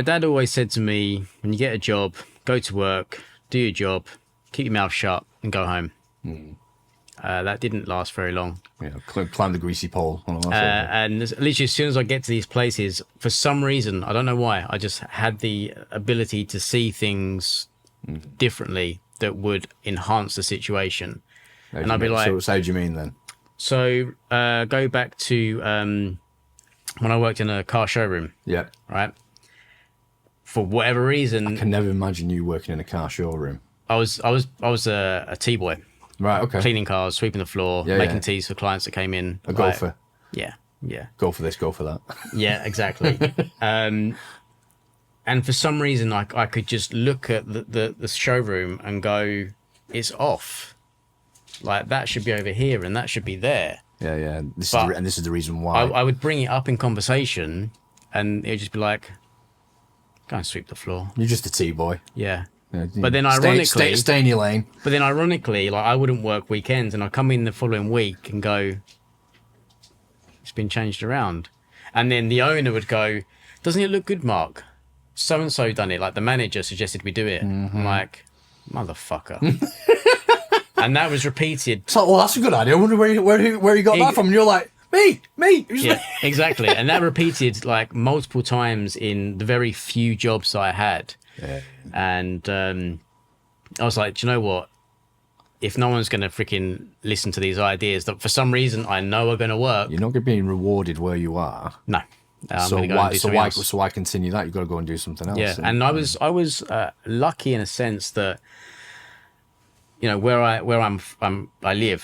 dad always said to me, when you get a job, go to work, do your job, keep your mouth shut, and go home. That didn't last very long. Yeah, climb the greasy pole. And literally, as soon as I get to these places, for some reason, I don't know why, I just had the ability to see things differently that would enhance the situation. And I'd be like, so how do you mean then? So go back to when I worked in a car showroom. Yeah. Right. For whatever reason, I can never imagine you working in a car showroom. I was a tea boy. Right. Okay. Cleaning cars, sweeping the floor, making teas for clients that came in. A golfer. Yeah. Go for this, go for that. Yeah, exactly. And for some reason, I could just look at the showroom and go, it's off. Like, that should be over here and that should be there. Yeah. This is the reason why. I would bring it up in conversation, and it would just be like, "Go and sweep the floor." You're just a T-boy. Yeah. Yeah, But then ironically, stay in your lane. But then ironically, like I wouldn't work weekends, and I come in the following week and go, "It's been changed around," and then the owner would go, "Doesn't it look good, Mark? So and so done it. Like the manager suggested we do it." I'm like, "Motherfucker." And that was repeated. It's like, well, that's a good idea. I wonder where you got that from. And you're like, me. Yeah, exactly. And that repeated like multiple times in the very few jobs I had. Yeah. And I was like, do you know what? If no one's going to freaking listen to these ideas that for some reason I know are going to work. You're not going to be rewarded where you are. No. I'm so going to go and do something else. So why continue that? You've got to go and do something else. Yeah, and I was lucky in a sense that, you know, where I live,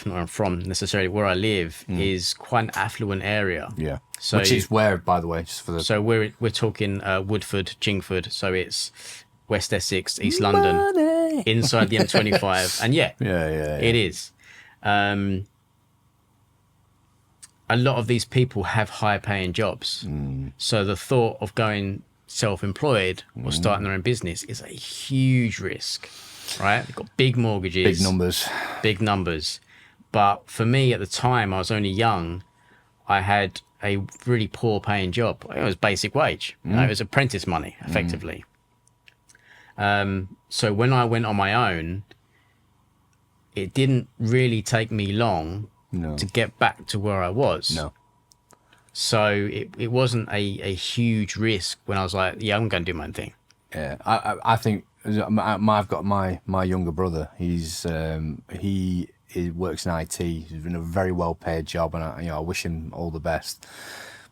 not where I'm from necessarily, where I live is quite an affluent area. Yeah. So, which is where, by the way, just for the. So we're talking Woodford, Chingford. So it's West Essex, East London, inside the M25, and yeah, it is. A lot of these people have high-paying jobs, so the thought of going self-employed or starting their own business is a huge risk. Right, they've got big mortgages, big numbers. But for me at the time, I was only young. I had a really poor paying job. It was basic wage. You know, it was apprentice money, effectively. So when I went on my own, it didn't really take me long to get back to where I was. No. So it wasn't a huge risk when I was like, yeah, I'm going to do my own thing. Yeah, I think I've got my younger brother. He works in IT. He's in a very well paid job, and I wish him all the best.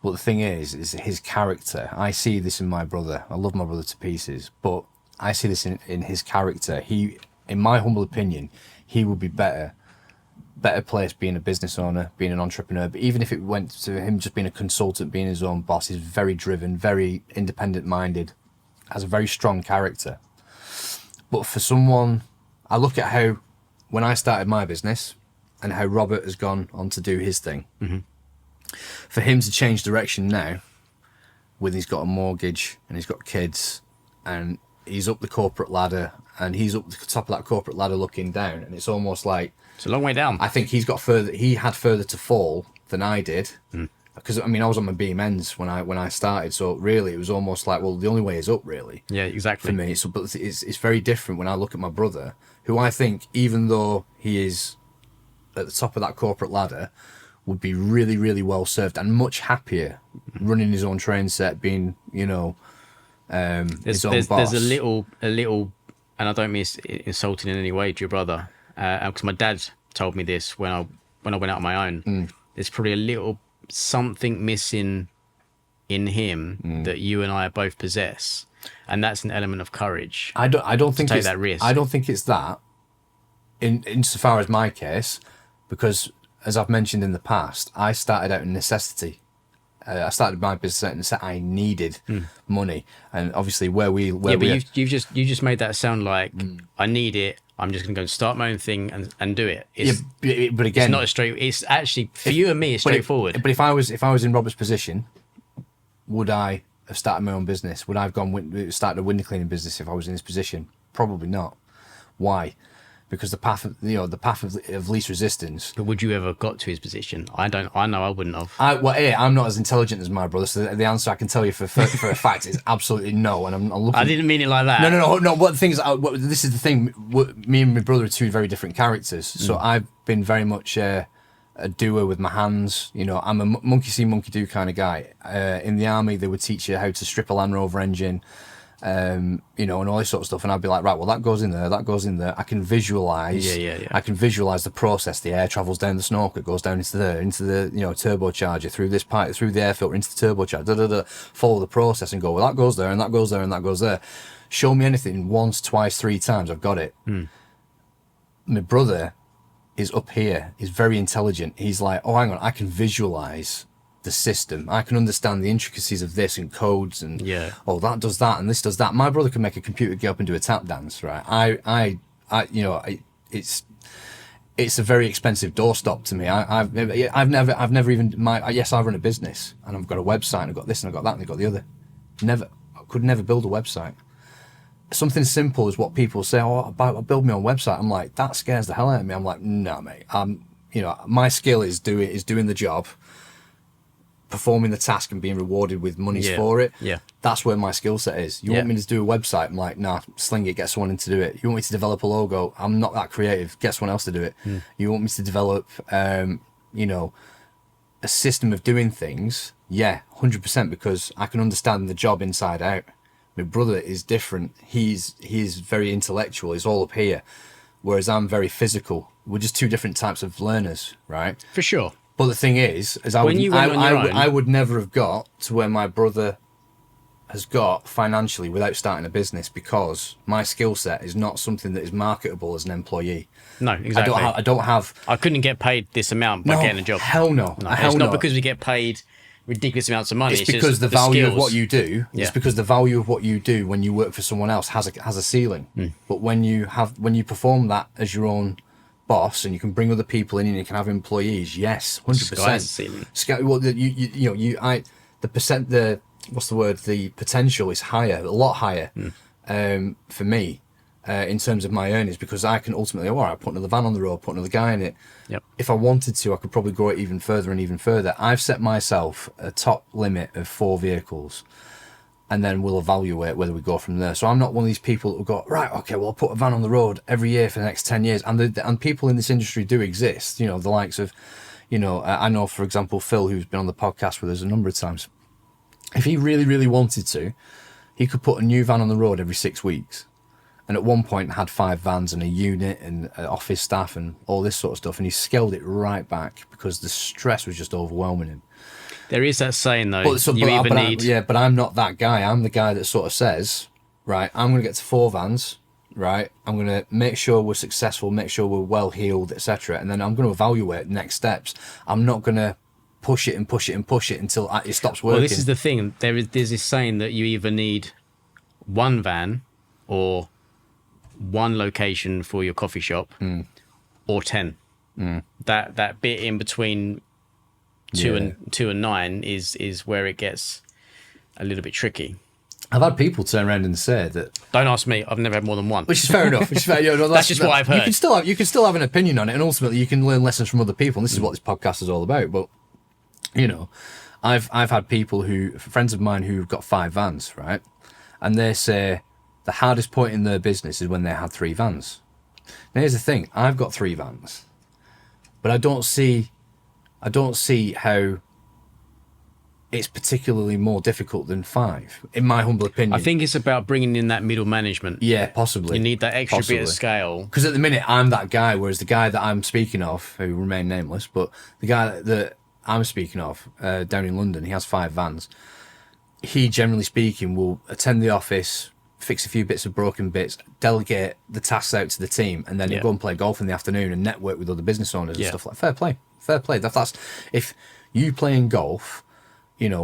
But the thing is his character. I see this in my brother. I love my brother to pieces, but I see this in his character. He, in my humble opinion, he would be better placed being a business owner, being an entrepreneur. But even if it went to him just being a consultant, being his own boss, he's very driven, very independent minded, has a very strong character. But for someone, I look at how, when I started my business and how Robert has gone on to do his thing, for him to change direction now, when he's got a mortgage and he's got kids and he's up the corporate ladder and he's up the top of that corporate ladder looking down, and it's almost like, it's a long way down. I think he had further to fall than I did. Because I mean, I was on my beam ends when I started, so really it was almost like, well, the only way is up, really. Yeah, exactly. For me, so but it's very different when I look at my brother, who I think, even though he is at the top of that corporate ladder, would be really, really well served and much happier running his own train set, being, his own boss. There's a little, and I don't mean insulting in any way to your brother, because my dad told me this when I went out on my own. There's probably a little something missing in him that you and I both possess, and that's an element of courage. I don't think take that risk. I don't think it's that insofar as my case, because as I've mentioned in the past, I started out in necessity. I started my business out in necessity. I needed money, and obviously you've just made that sound like I need it. I'm just going to go and start my own thing and do it. But again, it's not straight. It's actually for you and me. It's straightforward. But if I was in Robert's position, would I have started my own business? Would I have started a window cleaning business if I was in this position? Probably not. Why? Because the path of least resistance. But would you ever got to his position? I know I wouldn't have. I'm not as intelligent as my brother, so the answer I can tell you for a fact is absolutely no. And I'm looking. I didn't mean it like that. No. What the thing is, this is the thing. Me and my brother are two very different characters. So I've been very much a doer with my hands. I'm a monkey see, monkey do kind of guy. In the army, they would teach you how to strip a Land Rover engine. And all this sort of stuff, and I'd be like, right, well, that goes in there. I can visualize. Yeah. I can visualize the process. The air travels down the snorkel, it goes down into the turbocharger, through this pipe, through the air filter, into the turbocharger. Follow the process and go, well, that goes there, and that goes there, and that goes there. Show me anything once, twice, 3 times, I've got it. My brother is up here. He's very intelligent. He's like, oh, hang on, I can visualize the system. I can understand the intricacies of this and codes and that does that and this does that. My brother can make a computer get up and do a tap dance, right? it's a very expensive doorstop to me. I've never even yes, I run a business and I've got a website and I've got this and I've got that and I've got the other. I could never build a website. Something simple is what people say. Oh, I'll build my own website. I'm like, that scares the hell out of me. I'm like, no, mate. My skill is doing the job, performing the task, and being rewarded with monies for it. Yeah, that's where my skill set is. You want me to do a website? I'm like, nah, sling it. Get someone in to do it. You want me to develop a logo? I'm not that creative. Get someone else to do it. You want me to develop, a system of doing things? Yeah, 100%, because I can understand the job inside out. My brother is different. He's very intellectual. He's all up here, whereas I'm very physical. We're just two different types of learners, right? For sure. But the thing is I would never have got to where my brother has got financially without starting a business, because my skill set is not something that is marketable as an employee. No, exactly. I couldn't get paid this amount by getting a job. Hell no. It's not because we get paid ridiculous amounts of money. It's because the value of what you do. Yeah. It's because the value of what you do when you work for someone else has a ceiling. But when you perform that as your own boss and you can bring other people in and you can have employees, yes, 100%. The potential is higher, a lot higher for me in terms of my earnings, because I can ultimately, put another van on the road, put another guy in it. Yep. If I wanted to, I could probably grow it even further and even further. I've set myself a top limit of 4 vehicles, and then we'll evaluate whether we go from there. So I'm not one of these people who go, right, okay, well, I'll put a van on the road every year for the next 10 years. And people in this industry do exist, the likes of, I know, for example, Phil, who's been on the podcast with us a number of times. If he really, really wanted to, he could put a new van on the road every 6 weeks. And at one point had 5 vans and a unit and office staff and all this sort of stuff. And he scaled it right back because the stress was just overwhelming him. There is that saying, though, but I'm not that guy. I'm the guy that sort of says, right, I'm going to get to 4 vans, right? I'm going to make sure we're successful, make sure we're well-heeled, etc. And then I'm going to evaluate next steps. I'm not going to push it until it stops working. Well, this is the thing. There's this saying that you either need 1 van or 1 location for your coffee shop or 10. That bit in between 2 and 9 is where it gets a little bit tricky. I've had people turn around and say that. Don't ask me. I've never had more than 1. Which is fair enough. That's just what I've heard. You can still have an opinion on it, and ultimately you can learn lessons from other people. And this is what this podcast is all about. But I've had friends of mine who've got 5 vans, right? And they say the hardest point in their business is when they had 3 vans. Now here's the thing: I've got 3 vans, but I don't see how it's particularly more difficult than 5, in my humble opinion. I think it's about bringing in that middle management. Yeah, possibly. You need that extra bit of scale. Because at the minute, I'm that guy, whereas the guy that I'm speaking of, who remain nameless, but the guy that I'm speaking of down in London, he has 5 vans. He, generally speaking, will attend the office, fix a few bits of broken bits, delegate the tasks out to the team, and then he'll go and play golf in the afternoon and network with other business owners and stuff like that. Fair play. That's if you playing golf,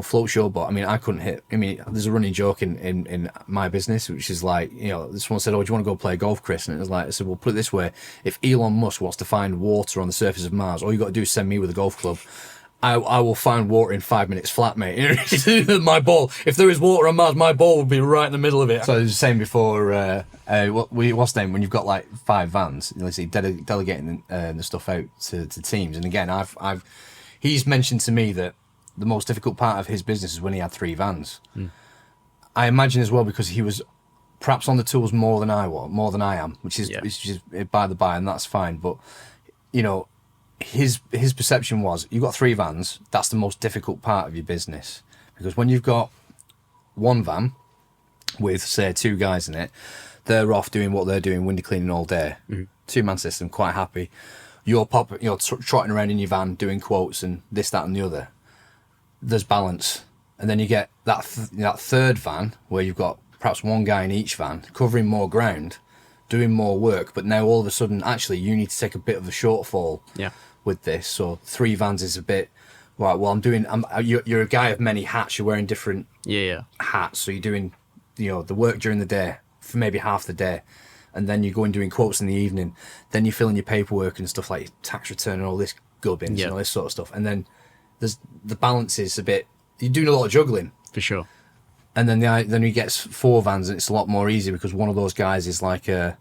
floats your boat. I mean, I couldn't hit. I mean, there's a running joke in my business, which is like, someone said, "Oh, do you want to go play golf, Chris?" And it was like, I said, "Well, put it this way: if Elon Musk wants to find water on the surface of Mars, all you got to do is send me with a golf club. I will find water in 5 minutes flat, mate. My ball. If there is water on Mars, my ball will be right in the middle of it." So I was saying before, what's the name when you've got like 5 vans, delegating the stuff out to teams. And again, he's mentioned to me that the most difficult part of his business is when he had 3 vans. I imagine as well because he was perhaps on the tools more than I am, which is by the by, and that's fine. But his perception was, you've got 3 vans, that's the most difficult part of your business, because when you've got 1 van with say 2 guys in it, they're off doing what they're doing, window cleaning all day, 2-man system, quite happy. You're trotting around in your van doing quotes and this, that and the other. There's balance. And then you get that third van where you've got perhaps 1 guy in each van covering more ground, doing more work, but now all of a sudden actually you need to take a bit of a shortfall with this. So 3 vans is a bit, right, well you're a guy of many hats, you're wearing different hats, so you're doing the work during the day for maybe half the day, and then you go in doing quotes in the evening, then you fill in your paperwork and stuff like tax return and all this gubbins and all this sort of stuff, and then there's the balance is a bit. You're doing a lot of juggling for sure. And then he gets 4 vans, and it's a lot more easy because one of those guys is like a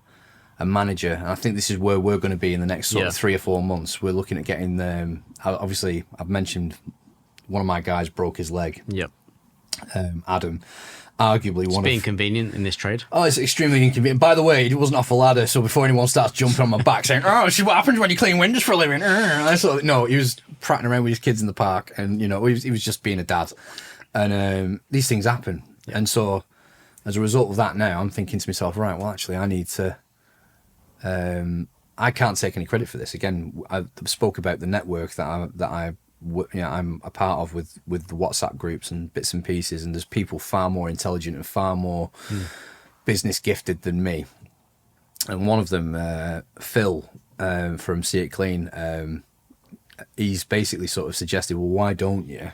manager, and I think this is where we're going to be in the next sort of 3 or 4 months. We're looking at getting obviously I've mentioned one of my guys broke his leg. Yep. Adam, arguably one of... It's inconvenient in this trade. Oh, it's extremely inconvenient. By the way, it wasn't off a ladder, so before anyone starts jumping on my back saying, "Oh, this is what happens when you clean windows for a living." No, he was prattling around with his kids in the park, and he was just being a dad. And these things happen. Yeah. And so as a result of that now, I'm thinking to myself, right, well, actually, I need to... I can't take any credit for this. Again, I spoke about the network that I'm a part of with the WhatsApp groups and bits and pieces, and there's people far more intelligent and far more business gifted than me. And one of them, Phil from See It Clean, he's basically sort of suggested, well, why don't you,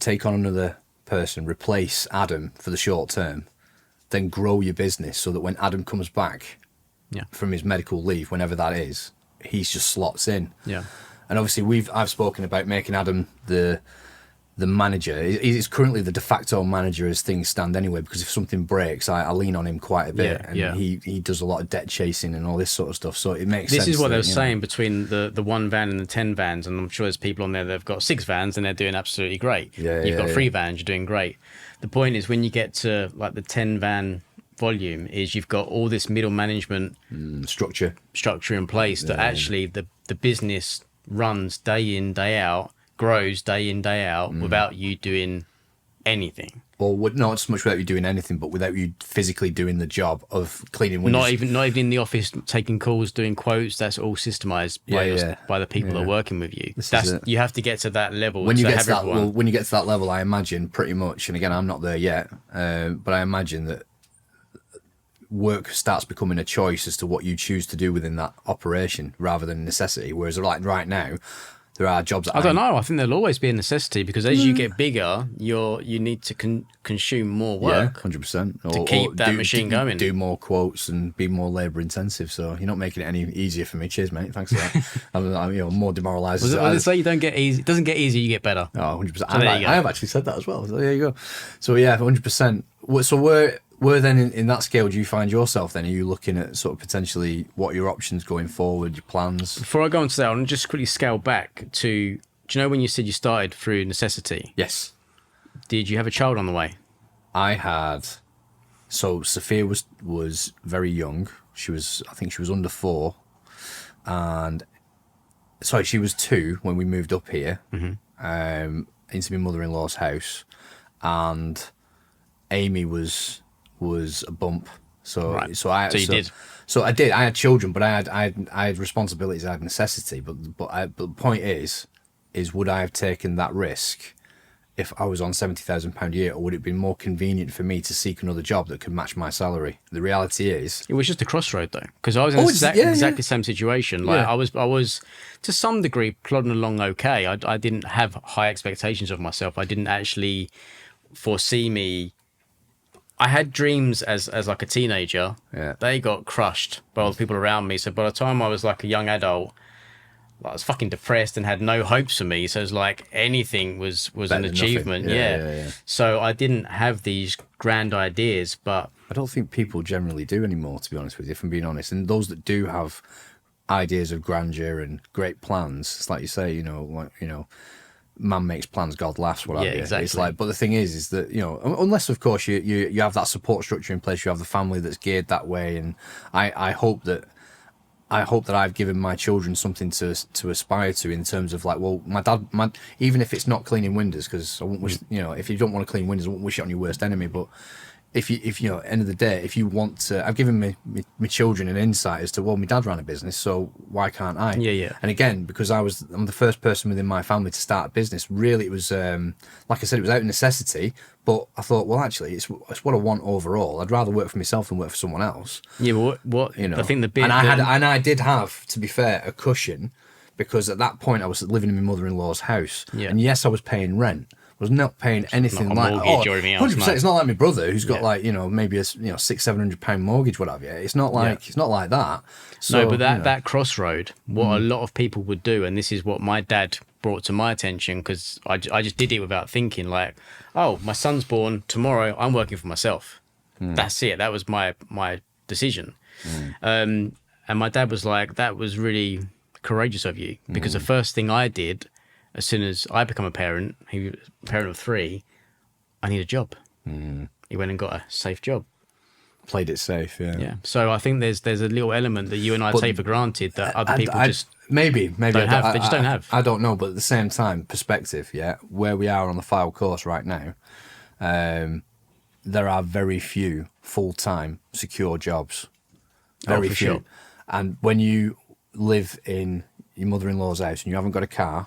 take on another person, replace Adam for the short term, then grow your business so that when Adam comes back from his medical leave, whenever that is, he's just slots in. Yeah. And obviously I've spoken about making Adam the manager. He's currently the de facto manager as things stand anyway, because if something breaks, I lean on him quite a bit. He does a lot of debt chasing and all this sort of stuff. So it makes sense. This is what they were saying between the 1 van and the 10 vans. And I'm sure there's people on there that have got 6 vans and they're doing absolutely great. You've got 3 vans, you're doing great. The point is when you get to like the 10 van volume is you've got all this middle management structure in place that actually the business runs day in, day out, grows day in, day out without you doing anything. Or not so much without you doing anything, but without you physically doing the job of cleaning windows. Not even in the office taking calls, doing quotes. That's all systemized by the people that are working with you. You have to get to that level. When you get to that level, I imagine pretty much, and again, I'm not there yet, but I imagine that work starts becoming a choice as to what you choose to do within that operation rather than necessity. Whereas like right now, there are jobs that I don't know. I think there'll always be a necessity because as you get bigger, you need to consume more work. 100%. To keep that machine going. Do more quotes and be more labour intensive. So you're not making it any easier for me. Cheers, mate. Thanks for that. I'm more demoralised. Was it say you don't get easy? It doesn't get easier, you get better. Oh, 100%. So I have actually said that as well. So there you go. So yeah, 100%. So where then in that scale do you find yourself then? Are you looking at sort of potentially what your options going forward, your plans? Before I go into that, I want to just quickly scale back to, do you know when you said you started through necessity? Yes. Did you have a child on the way? I had. So Sophia was very young. I think she was under 4. And sorry, she was 2 when we moved up here into my mother-in-law's house. And Amy was a bump. So I did. I had children, but I had responsibilities. I had necessity. But the point is would I have taken that risk if I was on £70,000 a year, or would it be more convenient for me to seek another job that could match my salary? The reality is, it was just a crossroad though, because I was in exactly the same situation. Like I was to some degree plodding along okay. I didn't have high expectations of myself. I didn't actually foresee me. I had dreams as like a teenager. Yeah. They got crushed by all the people around me. So by the time I was like a young adult, I was fucking depressed and had no hopes for me. So it was like anything was an achievement. Yeah. So I didn't have these grand ideas, but I don't think people generally do anymore, to be honest with you, if I'm being honest. And those that do have ideas of grandeur and great plans, it's like you say, man makes plans, God laughs, what have you. Exactly. It's like, but the thing is that, unless of course you have that support structure in place, you have the family that's geared that way. And I hope that I've given my children something to aspire to in terms of like, well, my dad, even if it's not cleaning windows, because I won't wish, if you don't want to clean windows, I won't wish it on your worst enemy. But if you end of the day, if you want to, I've given my children an insight as to, well, my dad ran a business, so why can't I? Yeah. And again, because I'm the first person within my family to start a business, really it was, like I said, it was out of necessity, but I thought, well, actually, it's what I want overall. I'd rather work for myself than work for someone else. Yeah, but what I think I did have, to be fair, a cushion, because at that point I was living in my mother-in-law's house, Yeah. and yes, I was paying rent. I was not paying anything not a like mortgage or anything else, 100%. no. It's not like my brother who's got Yeah. like maybe a £600-700 mortgage, what have you. It's not like that. So, No, but that crossroad, what a lot of people would do, and this is what my dad brought to my attention, because I just did it without thinking, like, oh, my son's born tomorrow, I'm working for myself. That's it. That was my decision. And my dad was like, that was really courageous of you, because the first thing I did as soon as I become a parent, he was a parent of 3, I need a job. He went and got a safe job. played it safe. Yeah. So I think there's a little element that you and I take for granted that other people just maybe don't have. They just don't have. I don't know, but at the same time, perspective. Yeah, where we are on the file course right now, there are very few full-time secure jobs. Very few. Sure. And when you live in your mother-in-law's house and you haven't got a car,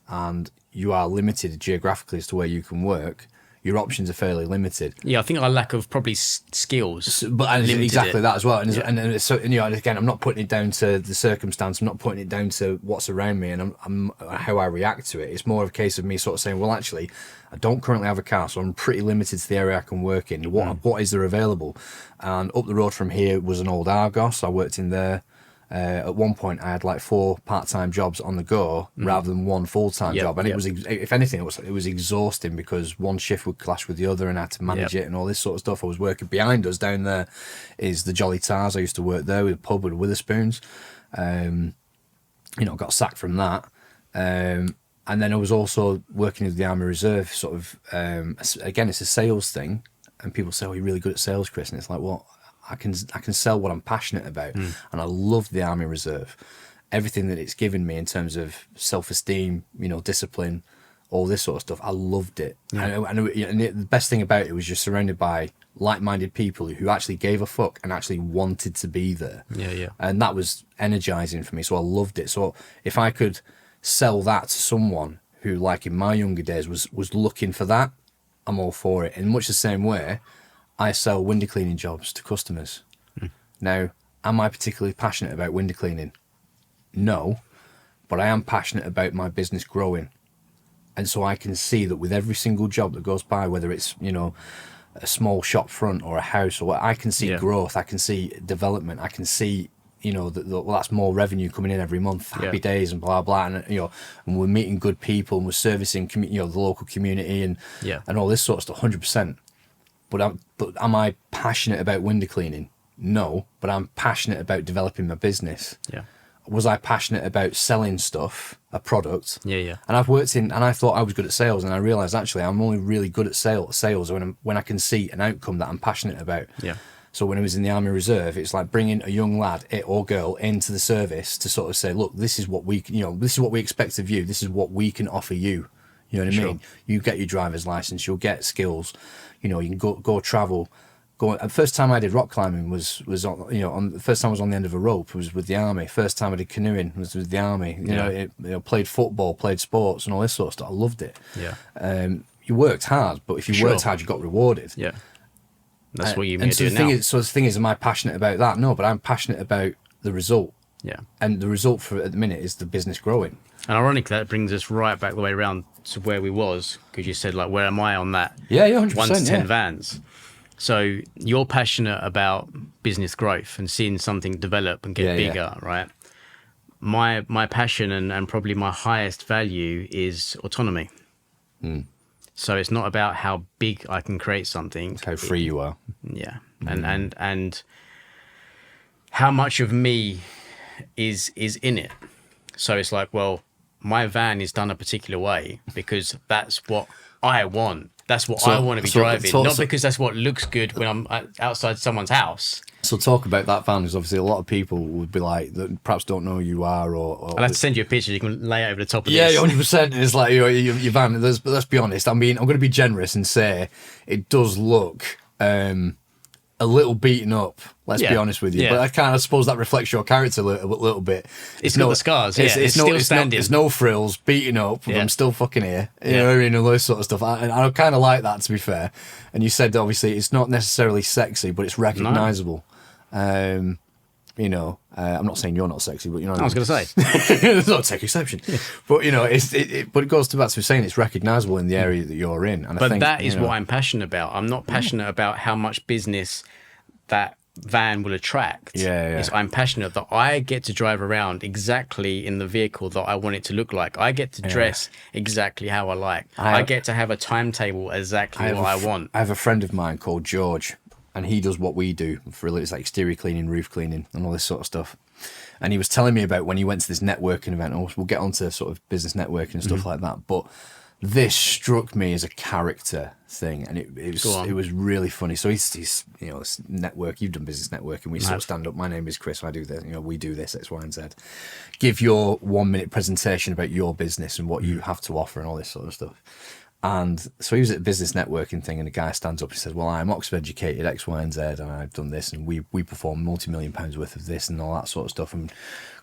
and you are limited geographically as to where you can work, your options are fairly limited. Yeah, I think our lack of probably skills. But exactly that as well. And, Yeah. and so, and again, I'm not putting it down to the circumstance. I'm not putting it down to what's around me and I'm how I react to it. It's more of a case of me sort of saying, well, actually, I don't currently have a car, so I'm pretty limited to the area I can work in. What is there available? And up the road from here was an old Argos. I worked in there. At one point, I had like 4 part-time jobs on the go rather than 1 full-time job, and it was, if anything, it was exhausting because one shift would clash with the other, and I had to manage it and all this sort of stuff. I was working behind us down there is the Jolly Tars. I used to work there with a pub with Witherspoons. Got sacked from that, and then I was also working with the Army Reserve. Sort of again, it's a sales thing, and people say, "Oh, you're really good at sales, Chris," and it's like, well, I can sell what I'm passionate about, and I love the Army Reserve. Everything that it's given me in terms of self-esteem, discipline, all this sort of stuff, I loved it. Yeah. And the best thing about it was you're surrounded by like-minded people who actually gave a fuck and actually wanted to be there. Yeah. And that was energizing for me, so I loved it. So if I could sell that to someone who, like in my younger days, was looking for that, I'm all for it. In much the same way, I sell window cleaning jobs to customers. Now, am I particularly passionate about window cleaning? No, but I am passionate about my business growing. And so I can see that with every single job that goes by, whether it's, a small shop front or a house, or what, I can see growth, I can see development, I can see, that's more revenue coming in every month, happy days and blah, blah. And, and we're meeting good people and we're servicing, the local community and all this sort of stuff, 100%. But am I passionate about window cleaning? No, but I'm passionate about developing my business. Yeah. Was I passionate about selling stuff, a product? Yeah. And I've worked in, and I thought I was good at sales, and I realised actually I'm only really good at sales when I can see an outcome that I'm passionate about. Yeah. So when I was in the Army Reserve, it's like bringing a young lad or girl into the service to sort of say, look, this is what we, this is what we expect of you. This is what we can offer you. You know what I mean? You get your driver's license, you'll get skills. You can go travel. The first time I did rock climbing was on the first time I was on the end of a rope was with the Army. First time I did canoeing was with the Army. Played football, played sports, and all this sort of stuff. I loved it. Yeah. You worked hard, but if you worked hard, you got rewarded. Yeah. That's what you mean. So the thing is, am I passionate about that? No, but I'm passionate about the result. Yeah. And the result for at the minute is the business growing. And ironically, that brings us right back the way around to where we was, because you said, like, where am I on that? Yeah, 100%. 1 to 10 vans. So you're passionate about business growth and seeing something develop and get bigger, right? My passion and probably my highest value is autonomy. So it's not about how big I can create something. It's how free you are. Yeah. And how much of me is in it. So it's like, well, my van is done a particular way because that's what I want. That's what I want to be driving, not because that's what looks good when I'm outside someone's house. So talk about that van, because obviously a lot of people would be like, that perhaps don't know who you are, or I'll have to send you a picture. You can lay it over the top of this. Yeah, 100%. It's like your van. Let's be honest. I mean, I'm going to be generous and say it does look a little beaten up. Let's be honest with you. Yeah. But I suppose that reflects your character a little bit. It's got the scars. It's still standing. There's no frills, beaten up. But I'm still fucking here. You know what I mean? All those sort of stuff. I kind of like that, to be fair. And you said obviously it's not necessarily sexy, but it's recognisable. And You know, I'm not saying you're not sexy, but you know, I was going to say, there's no take exception. But you know, but it goes to back to saying it's recognisable in the area that you're in. And I think that is what I'm passionate about. I'm not passionate about how much business that van will attract. I'm passionate that I get to drive around exactly in the vehicle that I want it to look like. I get to dress exactly how I like. I get to have a timetable exactly what I want. I have a friend of mine called George, and he does what we do for it's like exterior cleaning, roof cleaning, and all this sort of stuff. And he was telling me about when he went to this networking event. We'll get onto sort of business networking and stuff like that. But this struck me as a character thing, and it was really funny. So he's you know, this network. You've done business networking. We sort of stand up. My name is Chris. I do this. You know, we do this X, Y, and Z. Give your 1 minute presentation about your business and what you have to offer and all this sort of stuff. And so he was at a business networking thing, and a guy stands up and says, well, I'm Oxford educated, X, Y, and Z, and I've done this, and we perform multi-million pounds worth of this and all that sort of stuff, and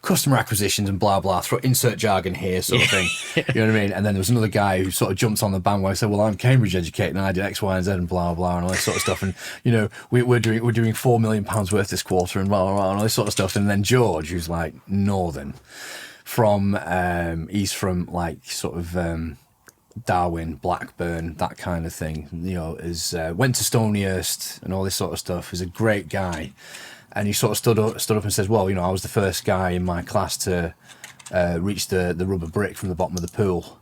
customer acquisitions and blah, blah, insert jargon here sort of thing. You know what I mean? And then there was another guy who sort of jumped on the bandwagon and said, well, I'm Cambridge educated, and I did X, Y, and Z, and blah, blah, and all this sort of stuff. And, you know, we're doing £4 million worth this quarter, and blah, blah, blah, and all this sort of stuff. And then George, who's like northern, he's from like sort of... Darwin, Blackburn, that kind of thing. You know, went to Stonyhurst and all this sort of stuff. He's a great guy, and he sort of stood up and says, "Well, you know, I was the first guy in my class to reach the rubber brick from the bottom of the pool."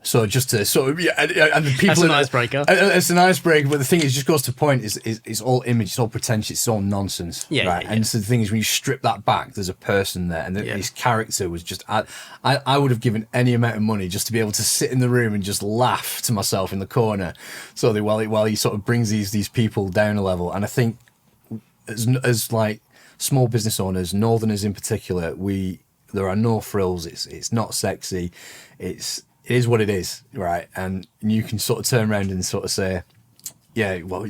So just to sort of and the people. That's an icebreaker. It's an icebreaker, but the thing is, just goes to point is all image, it's all pretentious, it's all nonsense. Right. And so the thing is, when you strip that back, there's a person there, and his character was just. I would have given any amount of money just to be able to sit in the room and just laugh to myself in the corner, so that while he sort of brings these people down a level. And I think as like small business owners, northerners in particular, there are no frills. It's not sexy. It is what it is, right? And you can sort of turn around and sort of say, well,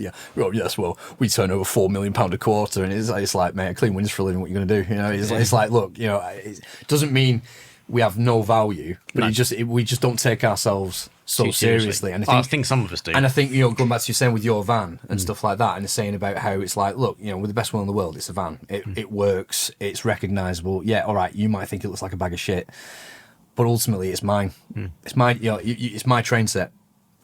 we turn over £4 million a quarter, and it's like, mate, a clean window's for a living. What are you going to do? You know, it's like, look, you know, it doesn't mean we have no value, but we just don't take ourselves so seriously. And I think some of us do. And I think, you know, going back to you saying with your van and stuff like that, and saying about how it's like, look, you know, we're the best one in the world. It's a van. It works. It's recognisable. Yeah, all right. You might think it looks like a bag of shit, but ultimately it's mine. It's mine. You know, it's my train set.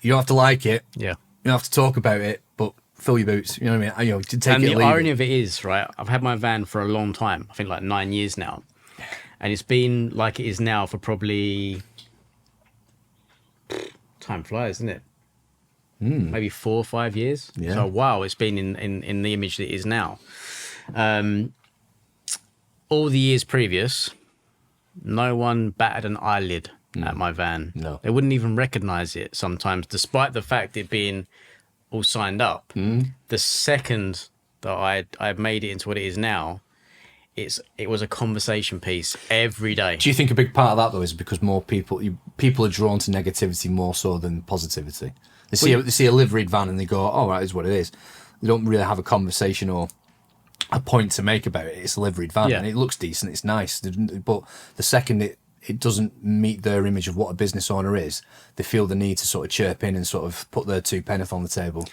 You don't have to like it. Yeah. You don't have to talk about it, but fill your boots. You know what I mean? You know, to take and it. And the irony of it is, right? I've had my van for a long time. I think like 9 years now, and it's been like it is now for probably. Time flies, isn't it? Maybe 4 or 5 years. Yeah. So wow, it's been in the image that it is now. All the years previous, no one batted an eyelid at my van. No. They wouldn't even recognize it sometimes, despite the fact it being all signed up. The second that I made it into what it is now, it was a conversation piece every day. Do you think a big part of that though is because more people are drawn to negativity more so than positivity? They see a liveried van and they go, "Oh, right, it's what it is." They don't really have a conversation or a point to make about it. It's a liveried van and it looks decent, it's nice. But the second it doesn't meet their image of what a business owner is, they feel the need to sort of chirp in and sort of put their 2 pence on the table.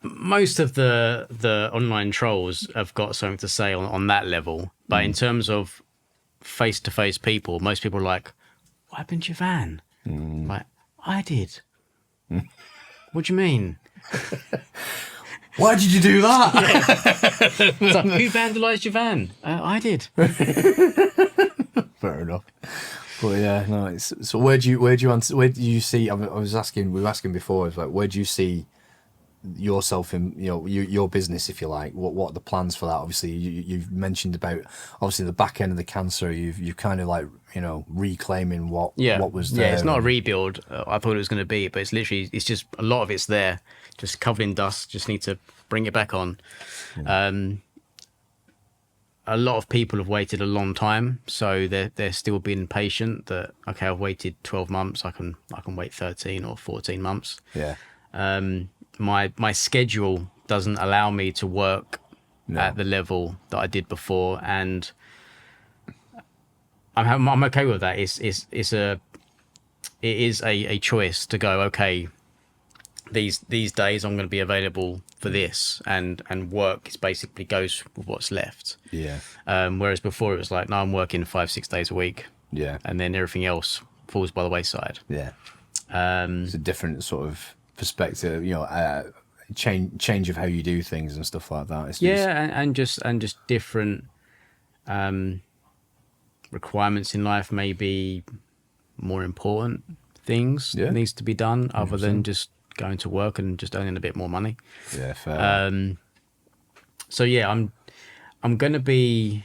Most of the online trolls have got something to say on that level, but in terms of face-to-face people, most people are like, "What happened to your van?" Like, "I did." What do you mean? Why did you do that? So, who vandalised your van? I did. Fair enough. But yeah, no. So where do you see? We were asking before. It's like, where do you see yourself in, you know, your business, if you like? What are the plans for that? Obviously, you've mentioned about obviously the back end of the cancer. You've kind of like, you know, reclaiming what was there. Yeah, it's not a rebuild. I thought it was going to be, but it's just a lot of it's there, just covered in dust. Just need to bring it back on. A lot of people have waited a long time, so they're still being patient. That okay, I've waited 12 months. I can wait 13 or 14 months. Yeah. My schedule doesn't allow me to work at the level that I did before, and I'm okay with that. It is a choice to go, okay, these days I'm going to be available for this, and work is basically goes with what's left. Yeah. Whereas before it was like, no, I'm working 5-6 days a week. Yeah. And then everything else falls by the wayside. Yeah. It's a different sort of perspective, change of how you do things and stuff like that. It's just different requirements in life, maybe more important things needs to be done other 100%. than just going to work and just earning a bit more money. Yeah, fair. So yeah, I'm gonna be.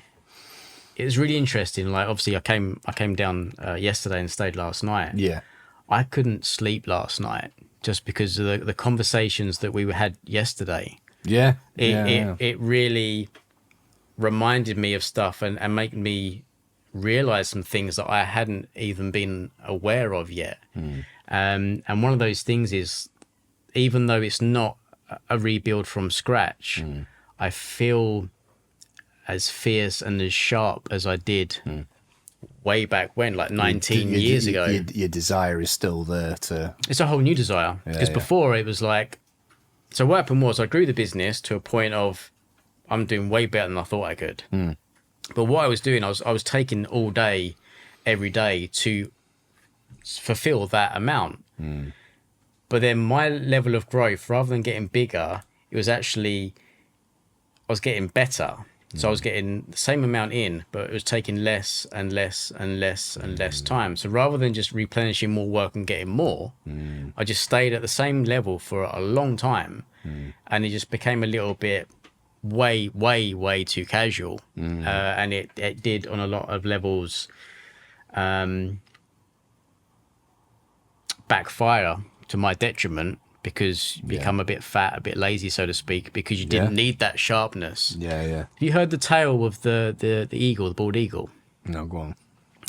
It's really interesting. Like, obviously, I came down yesterday and stayed last night. Yeah. I couldn't sleep last night just because of the conversations that we had yesterday. Yeah. It really reminded me of stuff and made me realize some things that I hadn't even been aware of yet. And one of those things is, even though it's not a rebuild from scratch, I feel as fierce and as sharp as I did way back when, like 19 years ago. Your desire is still there to... It's a whole new desire. Because before it was like... So what happened was I grew the business to a point of I'm doing way better than I thought I could. But what I was doing, I was taking all day, every day to fulfill that amount. But then my level of growth, rather than getting bigger, it was actually... I was getting better. So I was getting the same amount in, but it was taking less and less and less and less time. So rather than just replenishing more work and getting more, I just stayed at the same level for a long time. And it just became a little bit way too casual. And it did, on a lot of levels, backfire to my detriment, because you become a bit fat, a bit lazy, so to speak, because you didn't need that sharpness. Have you heard the tale of the eagle, the bald eagle? No, go on.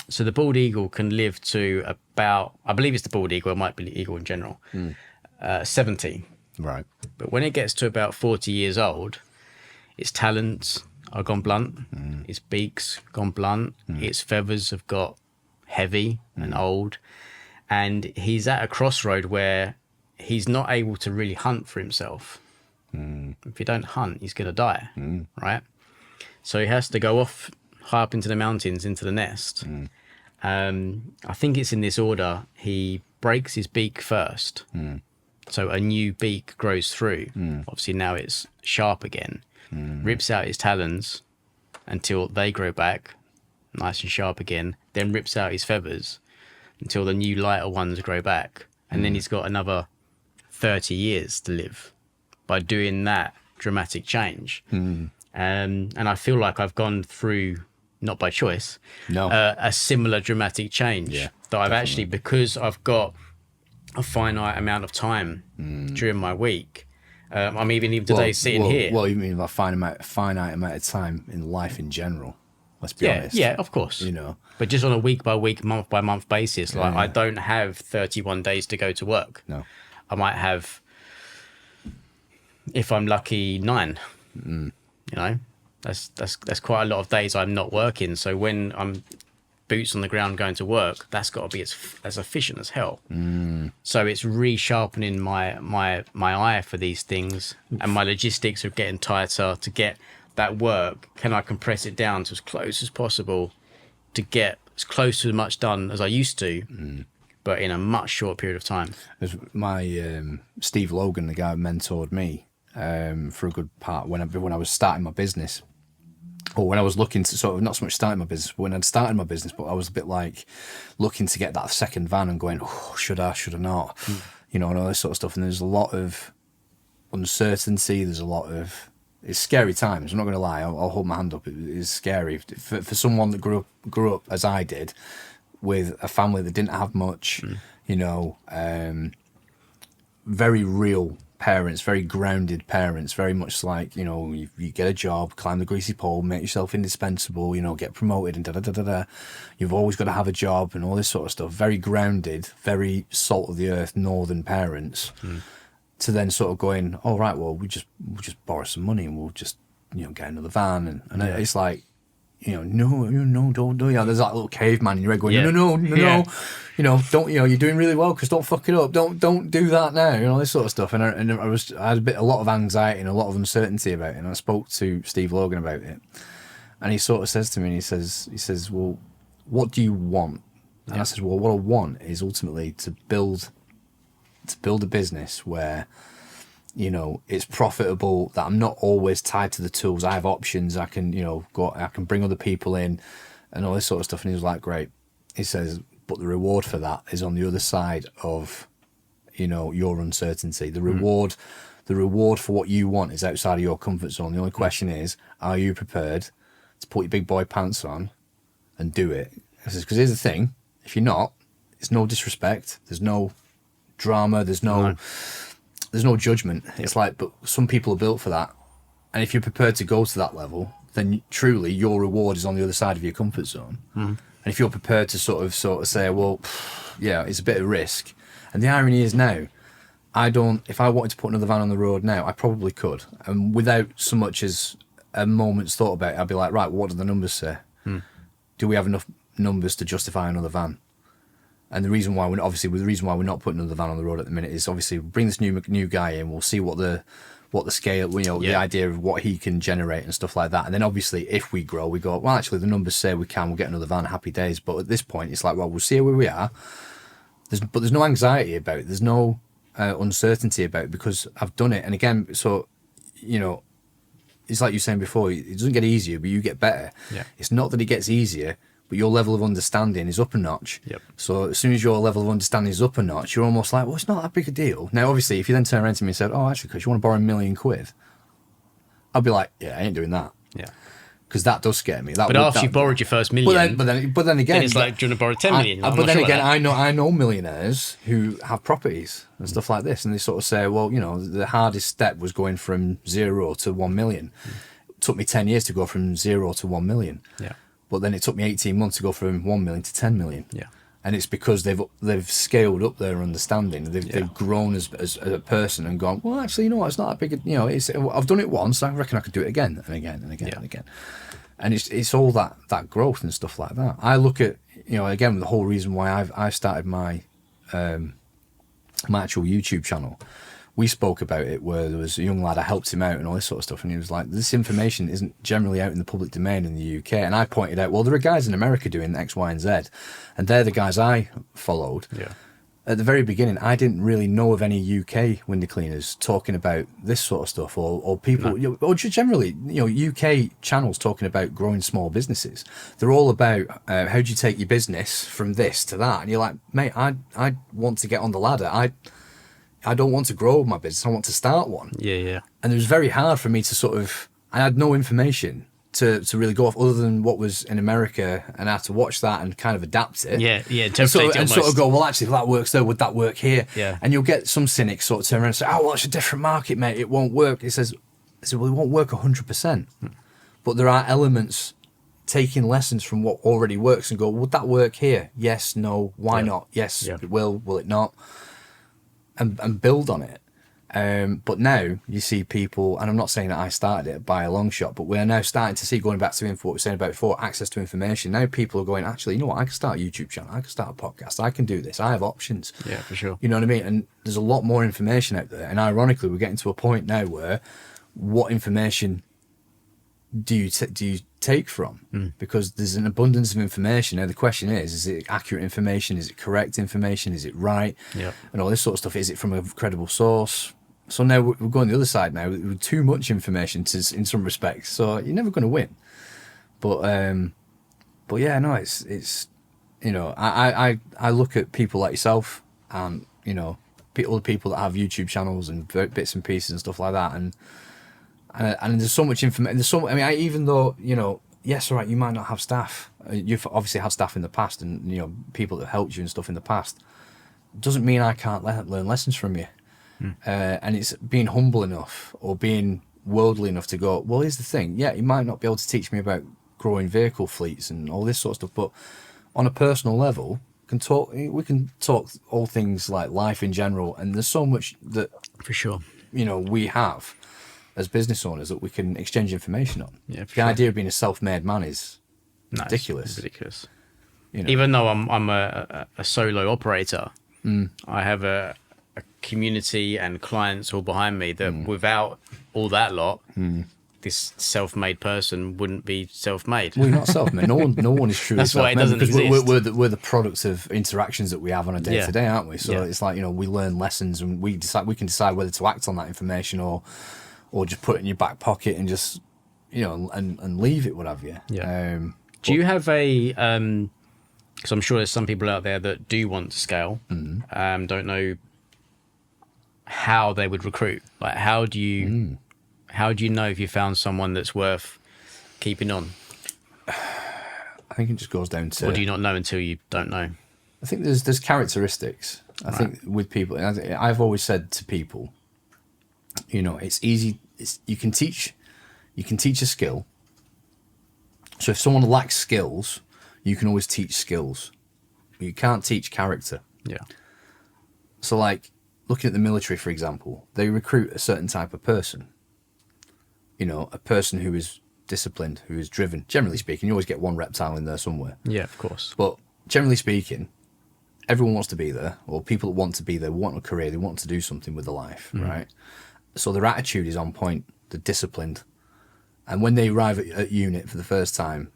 So the bald eagle can live to about, I believe it's the bald eagle, it might be the eagle in general, 70. Right. But when it gets to about 40 years old, its talons are gone blunt, its beak's gone blunt, its feathers have got heavy and old, and he's at a crossroad where he's not able to really hunt for himself. If you don't hunt, he's going to die, right? So he has to go off high up into the mountains, into the nest. I think it's in this order. He breaks his beak first. So a new beak grows through. Obviously now it's sharp again. Rips out his talons until they grow back, nice and sharp again. Then rips out his feathers until the new lighter ones grow back. And then he's got another 30 years to live by doing that dramatic change. And I feel like I've gone through, not by choice, a similar dramatic change that I've actually, because I've got a finite amount of time during my week. I'm even today sitting here. Well, you mean like finite amount of time in life in general? Let's be honest. Yeah, of course. You know, but just on a week by week, month by month basis, like I don't have 31 days to go to work. No. I might have, if I'm lucky, 9. You know, that's quite a lot of days I'm not working. So when I'm boots on the ground going to work, that's got to be as efficient as hell. So it's resharpening my eye for these things, and my logistics are getting tighter to get that work. Can I compress it down to as close as possible to get as close to as much done as I used to? But in a much short period of time. My Steve Logan, the guy who mentored me for a good part when I was starting my business, or when I was looking to sort of, not so much starting my business, but when I'd started my business, but I was a bit like looking to get that second van and going, oh, should I not? You know, and all this sort of stuff. And there's a lot of uncertainty. There's a lot of, it's scary times. I'm not going to lie. I'll hold my hand up. It is scary for someone that grew up as I did, with a family that didn't have much, you know, very real parents, very grounded parents, very much like, you know, you get a job, climb the greasy pole, make yourself indispensable, you know, get promoted and da-da-da-da-da. You've always got to have a job and all this sort of stuff. Very grounded, very salt of the earth, northern parents. To then sort of going, oh, right, well, we'll just borrow some money and we'll just, you know, get another van. And it's like, no, don't do it. There's that little caveman in your head going, Yeah. no, don't, you're doing really well, because don't fuck it up. Don't do that now, this sort of stuff. And I had a lot of anxiety and a lot of uncertainty about it. And I spoke to Steve Logan about it, and he sort of says to me, and he says, well, what do you want? And I said, well, what I want is ultimately to build a business where, it's profitable, that I'm not always tied to the tools. I have options. I can, I can bring other people in and all this sort of stuff. And he was like, great. He says, but the reward for that is on the other side of, your uncertainty. The reward for what you want is outside of your comfort zone. The only question is, are you prepared to put your big boy pants on and do it? Because here's the thing. If you're not, it's no disrespect. There's no drama. There's no judgment. It's like, but some people are built for that. And if you're prepared to go to that level, then truly your reward is on the other side of your comfort zone. And if you're prepared to sort of say, well, yeah, it's a bit of risk. And the irony is now, if I wanted to put another van on the road now, I probably could. And without so much as a moment's thought about it, I'd be like, right, what do the numbers say? Do we have enough numbers to justify another van? And the reason why we're not putting another van on the road at the minute is obviously bring this new guy in. We'll see what the scale, the idea of what he can generate and stuff like that. And then obviously if we grow, we go, well, actually the numbers say we'll get another van. Happy days. But at this point, it's like, well, we'll see where we are. There's no anxiety about it. There's no uncertainty about it, because I've done it. And again, so it's like you were saying before. It doesn't get easier, but you get better. Yeah. It's not that it gets easier, but your level of understanding is up a notch. Yep. So as soon as your level of understanding is up a notch, you're almost like, well, it's not that big a deal. Now, obviously, if you then turn around to me and said, oh, actually, Chris, you want to borrow £1 million? I'd be like, yeah, I ain't doing that. Yeah. Because that does scare me. But after you borrowed your first million, but then again, it's like, do you want to borrow 10 million? But then again, I know millionaires who have properties and stuff like this, and they sort of say, well, the hardest step was going from 0 to 1 million. It took me 10 years to go from 0 to 1 million. Yeah. But then it took me 18 months to go from 1 million to 10 million. Yeah. And it's because they've scaled up their understanding. They've grown as a person and gone, well, actually, it's not that big. I've done it once. I reckon I could do it again and again and again and again. And it's all that growth and stuff like that. I look at, again, the whole reason why I started my actual YouTube channel. We spoke about it where there was a young lad, I helped him out and all this sort of stuff, and he was like, this information isn't generally out in the public domain in the UK. And I pointed out, well, there are guys in America doing X, Y, and Z, and they're the guys I followed. Yeah. At the very beginning, I didn't really know of any UK window cleaners talking about this sort of stuff, or people, or just generally, UK channels talking about growing small businesses. They're all about how do you take your business from this to that, and you're like, mate, I want to get on the ladder. I don't want to grow my business. I want to start one. Yeah. And it was very hard for me to I had no information to really go off other than what was in America, and I had to watch that and kind of adapt it. Yeah. And sort of go, well, actually, if that works there, would that work here? Yeah. And you'll get some cynics sort of turn around and say, oh, well, it's a different market, mate. It won't work. I said, well, it won't work 100%. But there are elements taking lessons from what already works and go, would that work here? Yes, no, why not? Yes, it will it not? And build on it. But now you see people, and I'm not saying that I started it by a long shot, but we're now starting to see, going back to what we were saying about before, access to information. Now people are going, actually, I can start a YouTube channel, I can start a podcast, I can do this, I have options. Yeah, for sure. You know what I mean? And there's a lot more information out there. And ironically, we're getting to a point now where what information do you take from? Because there's an abundance of information. Now the question is it accurate information? Is it correct information? Is it right? Yeah. And all this sort of stuff. Is it from a credible source? So now we're going the other side now with too much information in some respects. So you're never going to win. But yeah, no, it's I look at people like yourself and other people that have YouTube channels and bits and pieces and stuff like that, and there's so much information. Even though yes, all right, you might not have staff. You've obviously had staff in the past, and people that helped you and stuff in the past. Doesn't mean I can't learn lessons from you. And it's being humble enough or being worldly enough to go, well, here's the thing. Yeah, you might not be able to teach me about growing vehicle fleets and all this sort of stuff, but on a personal level, we can talk all things like life in general. And there's so much that for sure, we have as business owners that we can exchange information on. Yeah, The idea of being a self-made man is No, ridiculous. Ridiculous. You know? Even though I'm a solo operator, I have a community and clients all behind me that without all that lot, this self-made person wouldn't be self-made. Well, you're not self-made. No one is truly That's why it self-made, doesn't because exist. we're the products of interactions that we have on a day-to-day, aren't we? So it's like, we learn lessons, and we can decide whether to act on that information or just put it in your back pocket and just, and leave it, what have you. Yeah. Do you have a because I'm sure there's some people out there that do want to scale, don't know how they would recruit. Like, how do you know if you found someone that's worth keeping on? I think it just goes down to... Or do you not know until you don't know? I think there's characteristics. I think with people, and I've always said to people, it's easy. You can teach a skill. So if someone lacks skills, you can always teach skills. You can't teach character. Yeah. So, like, looking at the military, for example, they recruit a certain type of person. A person who is disciplined, who is driven. Generally speaking, you always get one reptile in there somewhere. Yeah, of course. But generally speaking, everyone wants to be there, or people that want to be there want a career, they want to do something with their life, right? So their attitude is on point, they're disciplined. And when they arrive at unit for the first time,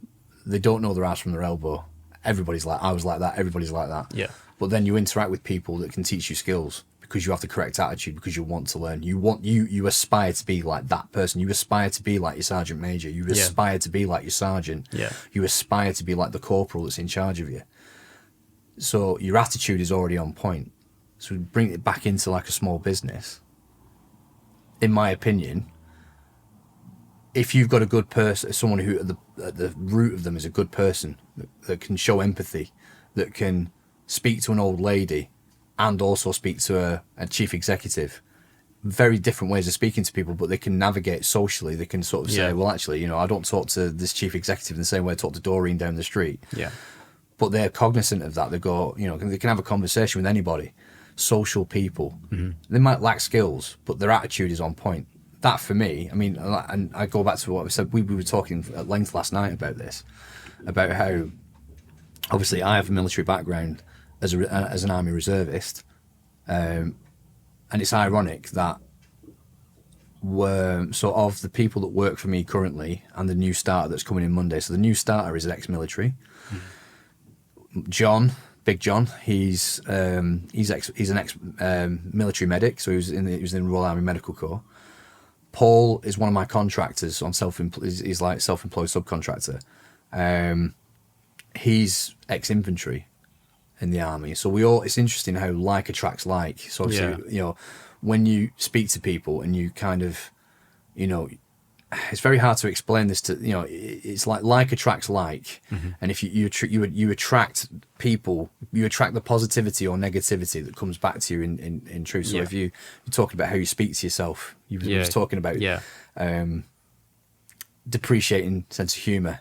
they don't know their ass from their elbow. Everybody's like, I was like that, everybody's like that. Yeah. But then you interact with people that can teach you skills because you have the correct attitude, because you want to learn. You aspire to be like that person. You aspire to be like your sergeant major. You aspire to be like your sergeant. Yeah. You aspire to be like the corporal that's in charge of you. So your attitude is already on point. So we bring it back into like a small business. In my opinion, if you've got a good person, someone who at the root of them is a good person, that can show empathy, that can speak to an old lady and also speak to a chief executive, very different ways of speaking to people, but they can navigate socially. They can sort of say, well, actually, I don't talk to this chief executive in the same way I talk to Doreen down the street. Yeah. But they're cognizant of that. They go, they can have a conversation with anybody. Social people. They might lack skills, but their attitude is on point. That, for me, and I go back to what we said. We were talking at length last night about this, about how, obviously, I have a military background as an army reservist, and it's ironic that of the people that work for me currently and the new starter that's coming in Monday. So the new starter is ex-military. John, Big John, he's an ex-military medic, so he was in the Royal Army Medical Corps. Paul is one of my contractors on he's like self-employed subcontractor. He's ex-infantry in the army. So it's interesting how like attracts like. So obviously, when you speak to people and you kind of, it's very hard to explain this to, it's like attracts like. And if you attract people, you attract the positivity or negativity that comes back to you in truth. So if you're talking about how you speak to yourself, you was talking about depreciating sense of humour.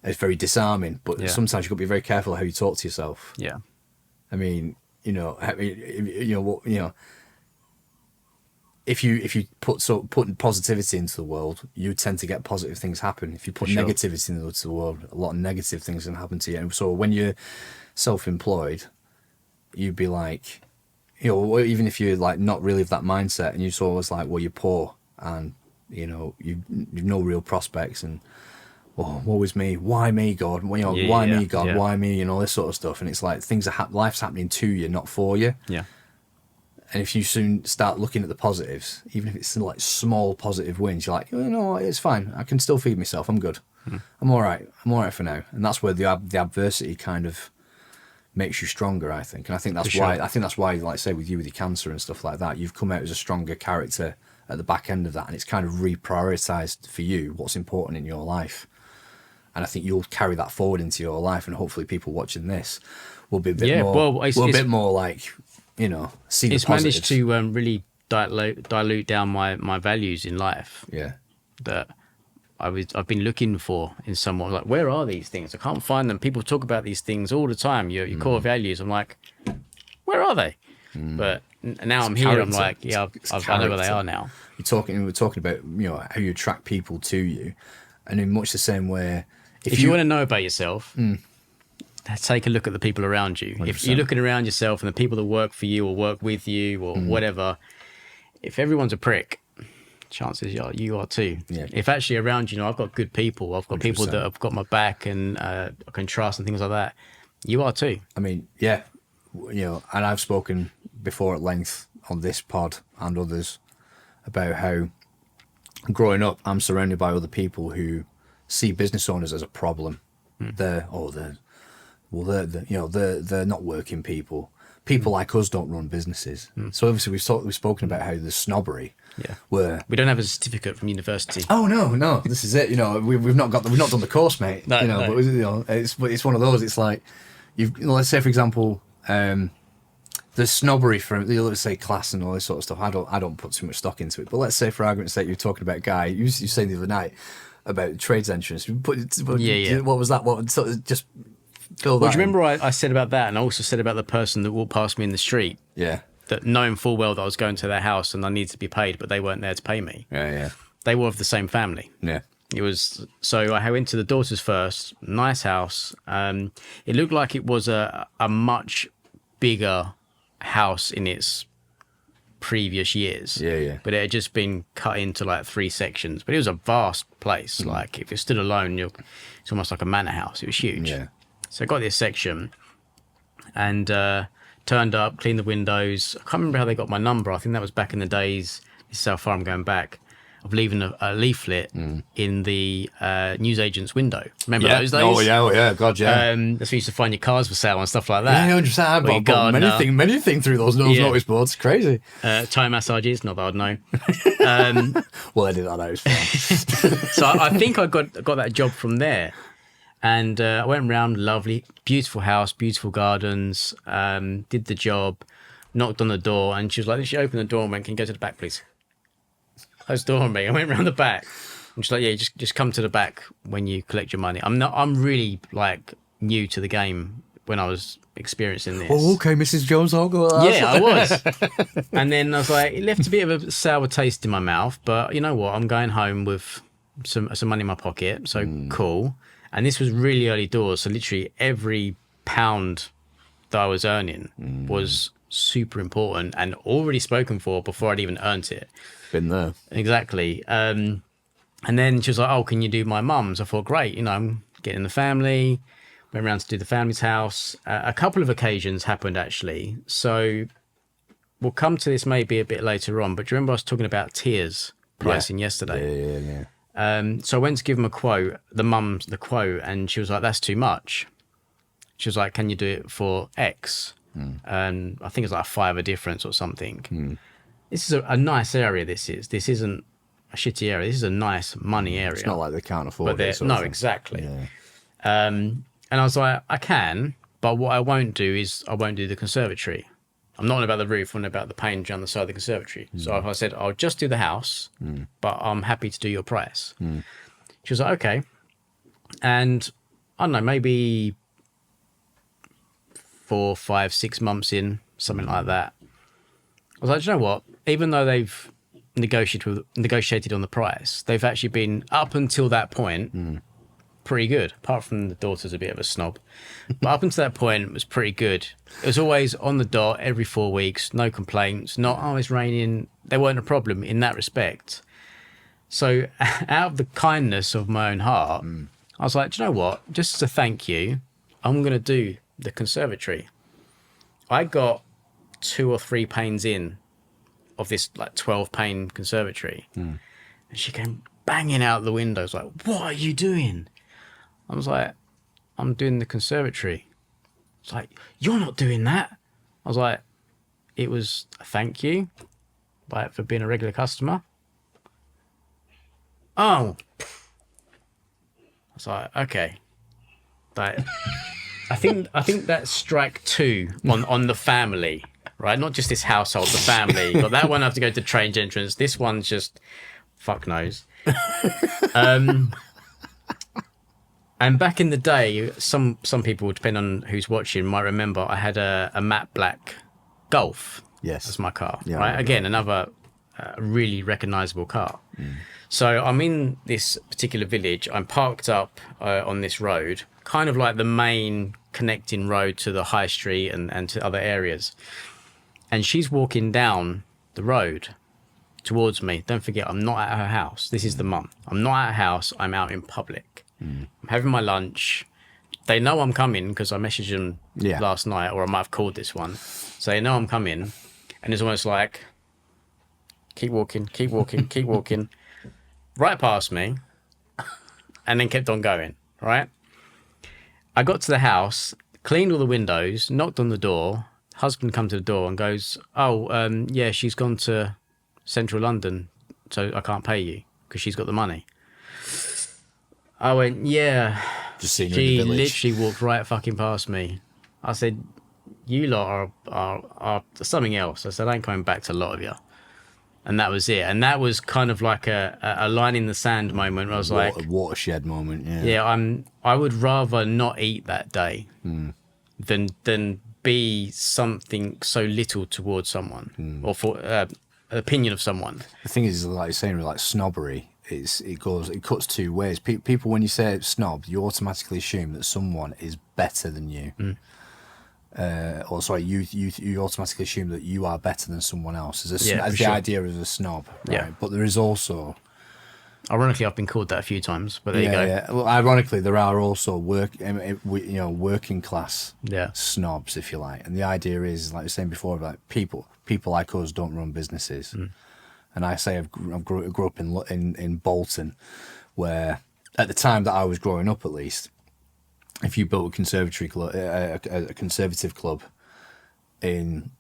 It's very disarming, but sometimes you've got to be very careful how you talk to yourself. Yeah. If you put positivity into the world, you tend to get positive things happen. If you put negativity into the world, a lot of negative things can happen to you. And so when you're self-employed, you'd be like, even if you're like not really of that mindset, and you're always like, well, you're poor, and you've no real prospects, and woe is me, why me, God? Why me, God? Why me? This sort of stuff. And it's like life's happening to you, not for you. Yeah. And if you soon start looking at the positives, even if it's like small positive wins, you're like, it's fine. I can still feed myself. I'm good. I'm all right. I'm all right for now. And that's where the adversity kind of makes you stronger, I think. And I think that's why, like say with you with your cancer and stuff like that, you've come out as a stronger character at the back end of that, and it's kind of reprioritized for you what's important in your life. And I think you'll carry that forward into your life, and hopefully people watching this will be a bit more like, see the it's positives. Managed to really dilute down my values in life. Yeah, that I've been looking for in someone. Like, where are these things? I can't find them. People talk about these things all the time. Your core values. I'm like, where are they? But now I'm here. I'm like, I know where they are now. We're talking about how you attract people to you, and in much the same way, If you want to know about yourself, take a look at the people around you. 100%. If you're looking around yourself and the people that work for you or work with you or whatever, if everyone's a prick, chances are you are too. Yeah. If actually around you, I've got good people, I've got 100%. People that have got my back and I can trust and things like that, you are too. I mean, yeah, and I've spoken before at length on this pod and others about how growing up, I'm surrounded by other people who see business owners as a problem. They're not working people. People like us don't run businesses. So obviously we've spoken about how there's snobbery. Yeah. Where we don't have a certificate from university. Oh no, this is it. We've not done the course, mate. No, But it's one of those. It's like let's say for example, there's snobbery from let's say class and all this sort of stuff. I don't put too much stock into it. But let's say for argument's sake, you're talking about a guy. You saying the other night about trades entrance. What was that? What sort of just. Well, do you remember I said about that, and I also said about the person that walked past me in the street? Yeah. That knowing full well that I was going to their house and I needed to be paid, but they weren't there to pay me. Yeah. They were of the same family. Yeah. It was so I went to the daughter's first, nice house. It looked like it was a much bigger house in its previous years. Yeah. But it had just been cut into like 3 sections. But it was a vast place. Like if it stood alone, it's almost like a manor house. It was huge. Yeah. So I got this section and turned up, cleaned the windows. I can't remember how they got my number. I think that was back in the days, this is how far I'm going back, of leaving a leaflet in the newsagent's window. Remember those days? Oh, yeah, God, yeah. That's where you used to find your cars for sale and stuff like that. Yeah, 100%. I've bought many things through those notice boards. Crazy. Thai massages, not that I'd know. We'll edit that out. It's fine. So I think I got that job from there. And I went around, lovely, beautiful house, beautiful gardens, did the job, knocked on the door, and she was like, she opened the door and went, can you go to the back, please? Closed the door on me. I went around the back. And she's like, yeah, just come to the back when you collect your money. I'm really like new to the game when I was experiencing this. Oh, okay, Mrs. Jones, I'll go. Yeah, I was. And then I was like, it left a bit of a sour taste in my mouth, but you know what? I'm going home with some money in my pocket, so cool. And this was really early doors, so literally every pound that I was earning was super important and already spoken for before I'd even earned it. Been there. Exactly. And then she was like, oh, can you do my mum's? I thought, great, I'm getting the family. Went around to do the family's house. A couple of occasions happened, actually. So we'll come to this maybe a bit later on, but do you remember I was talking about tiers pricing yesterday? Yeah. So I went to give him a quote, the quote, and she was like, that's too much. She was like, can you do it for X? And I think it's like a $5 difference or something. This is a nice area, this is. This isn't a shitty area. This is a nice money area. It's not like they can't afford it. No, exactly. Yeah. And I was like, I can, but what I won't do is I won't do the conservatory. I'm not on about the roof, I'm on about the paint on the side of the conservatory. So I said, I'll just do the house, but I'm happy to do your price. She was like, okay. And I don't know, maybe 4, 5, 6 months in, something like that. I was like, do you know what? Even though they've negotiated on the price, they've actually been, up until that point, pretty good. Apart from the daughter's a bit of a snob. But up until that point, it was pretty good. It was always on the dot every 4 weeks, no complaints, not, oh, it's raining. They weren't a problem in that respect. So out of the kindness of my own heart, I was like, do you know what? Just as a thank you, I'm going to do the conservatory. I got 2 or 3 panes in of this like 12 pane conservatory. And she came banging out the windows like, what are you doing? I was like, I'm doing the conservatory. It's like, you're not doing that. I was like, it was a thank you for being a regular customer. Oh. I was like, okay. But I think that's strike 2 on the family, right? Not just this household, the family. But that one I have to go to change entrance. This one's just fuck knows. And back in the day, some people, depending on who's watching, might remember I had a matte black Golf. Yes, as my car. Yeah, right. Again, another a really recognizable car. So I'm in this particular village. I'm parked up on this road, kind of like the main connecting road to the high street and to other areas. And she's walking down the road towards me. Don't forget, I'm not at her house. This is the mum. I'm not at her house. I'm out in public. I'm having my lunch. They know I'm coming because I messaged them last night, or I might have called this one. So they know I'm coming. And it's almost like, keep walking, keep walking, keep walking. Right past me. And then kept on going, right? I got to the house, cleaned all the windows, knocked on the door. Husband come to the door and goes, yeah, she's gone to central London, so I can't pay you because she's got the money. I went, yeah. Just seeing her She in the village. literally walked right fucking past me. I said, you lot are something else. I said, I ain't coming back to a lot of you. And that was it. And that was kind of like a line in the sand moment where I was like... A watershed moment, yeah. Yeah, I would rather not eat that day than be something so little towards someone or for opinion of someone. The thing is, like you're saying, like snobbery, it cuts two ways. People, when you say snob, you automatically assume that someone is better than you. Or sorry, you automatically assume that you are better than someone else as the idea of a snob, right? Yeah. But there is also, ironically, I've been called that a few times, but there you go. Yeah. Well, ironically, there are also working class snobs, if you like, and the idea is, like I was saying before, like people like us don't run businesses, and I say I grew up in Bolton, where at the time that I was growing up, at least, if you built a conservative club in,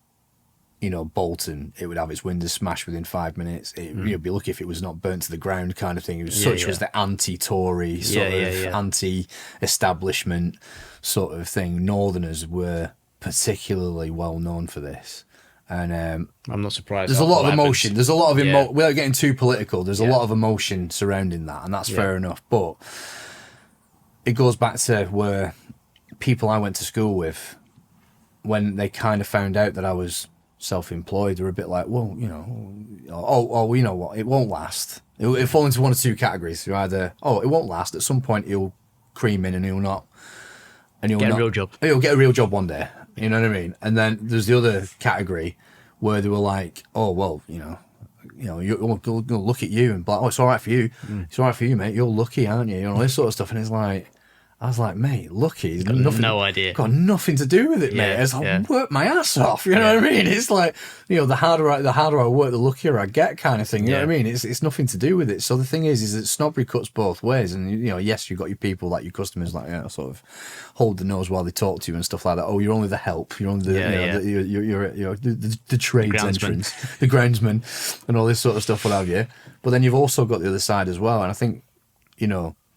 Bolton, it would have its windows smashed within 5 minutes. You'd be lucky if it was not burnt to the ground, kind of thing. It was was the anti-Tory sort of anti-establishment sort of thing. Northerners were particularly well known for this, and I'm not surprised. there's a lot of emotion. There's a lot of without getting too political. There's a lot of emotion surrounding that, and that's fair enough. But it goes back to where people I went to school with, when they kind of found out that I was self-employed, they were a bit like, well, you know what, it won't last. It'll fall into one of two categories. You're either, it won't last. At some point, he'll cream in and he'll get a real job. He'll get a real job one day. You know what I mean? And then there's the other category where they were like, oh, well, you'll look at you and be like, it's all right for you. It's all right for you, mate. You're lucky, aren't you? This sort of stuff. And it's like, I was like, mate, lucky. Got no idea. Got nothing to do with it, mate. It's like, work my ass off. You know what I mean? It's like, the harder I work, the luckier I get, kind of thing. You know what I mean? It's nothing to do with it. So the thing is that snobbery cuts both ways. And yes, you've got your people, like your customers, like sort of hold the nose while they talk to you and stuff like that. Oh, you're only the help. You're only the trades entrance, the groundsman, and all this sort of stuff. What have you? But then you've also got the other side as well. And I think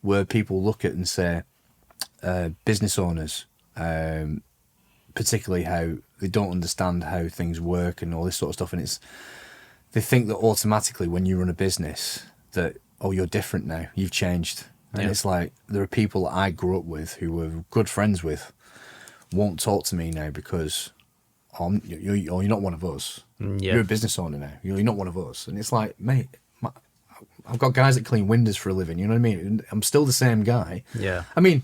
where people look at and say, business owners, particularly how they don't understand how things work and all this sort of stuff, and they think that automatically when you run a business that you're different now, you've changed, and it's like there are people that I grew up with who were good friends with won't talk to me now because you're not one of us. You're a business owner now. You're not one of us, and it's like, mate, I've got guys that clean windows for a living. You know what I mean? I'm still the same guy. Yeah. I mean,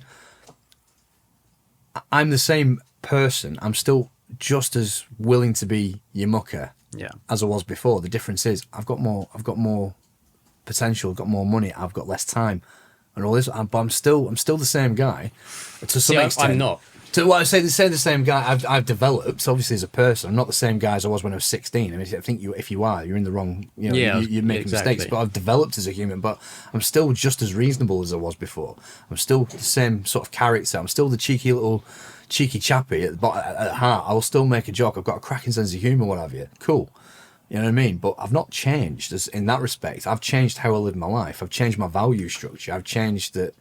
I'm the same person. I'm still just as willing to be your mucker as I was before. The difference is I've got more potential, I've got more money, I've got less time, and all this. But I'm still the same guy to some extent. I'm not. So I say the same guy. I've developed obviously as a person. I'm not the same guy as I was when I was 16. I mean, I think if you are, you're in the wrong. You're making mistakes. But I've developed as a human. But I'm still just as reasonable as I was before. I'm still the same sort of character. I'm still the cheeky chappy at heart. I will still make a joke. I've got a cracking sense of humour. What have you? Cool. You know what I mean? But I've not changed in that respect. I've changed how I live my life. I've changed my value structure. I've changed that.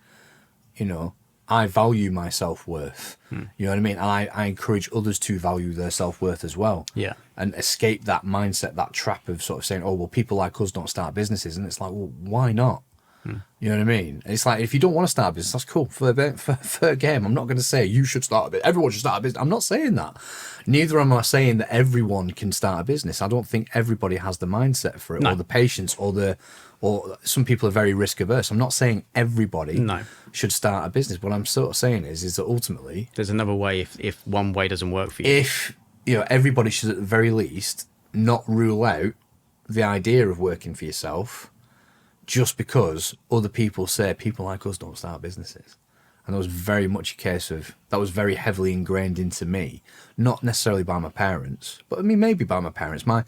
I value my self-worth. You know what I mean? And I encourage others to value their self-worth as well. Yeah. And escape that mindset, that trap of sort of saying, oh, well, people like us don't start businesses. And it's like, well, why not? You know what I mean? It's like, if you don't want to start a business, that's cool. For game, I'm not going to say you should start a business. Everyone should start a business. I'm not saying that. Neither am I saying that everyone can start a business. I don't think everybody has the mindset for it, or the patience, or some people are very risk averse. I'm not saying everybody should start a business. What I'm sort of saying is that ultimately there's another way if one way doesn't work for you. If everybody should at the very least not rule out the idea of working for yourself just because other people say people like us don't start businesses. And that was very much a case of, that was very heavily ingrained into me, not necessarily by my parents, but I mean, maybe by my parents. My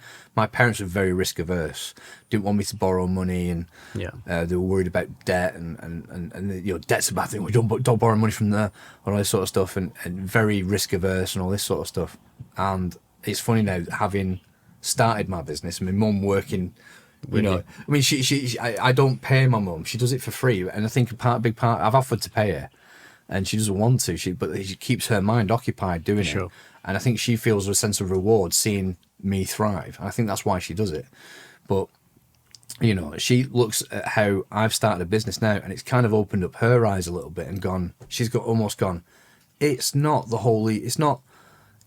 parents were very risk averse, didn't want me to borrow money, and they were worried about debt, and debt's a bad thing. We don't borrow money from there, and all this sort of stuff, and very risk averse and all this sort of stuff. And it's funny now, having started my business, my mum working, I mean, I don't pay my mum. She does it for free, and I think a big part, I've offered to pay her, and she doesn't want to. But she keeps her mind occupied doing it, and I think she feels a sense of reward seeing me thrive. And I think that's why she does it. But she looks at how I've started a business now, and it's kind of opened up her eyes a little bit, and gone. She's almost gone. It's not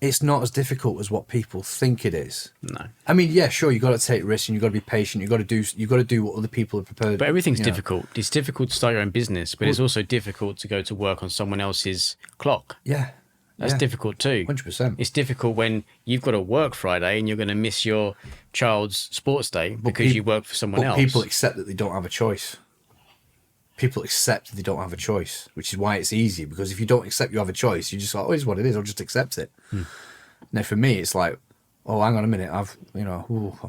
It's not as difficult as what people think it is. No. I mean, yeah, sure, you got to take risks and you got to be patient. You got to do what other people have prepared. But everything's difficult. It's difficult to start your own business, but it's also difficult to go to work on someone else's clock. Yeah. That's difficult too. 100%. It's difficult when you've got to work Friday and you're going to miss your child's sports day because you work for someone else. People accept that they don't have a choice. People accept they don't have a choice, which is why it's easy, because if you don't accept you have a choice, you just like, oh, it's what it is, I'll just accept it. Now for me, it's like, oh, hang on a minute, I'm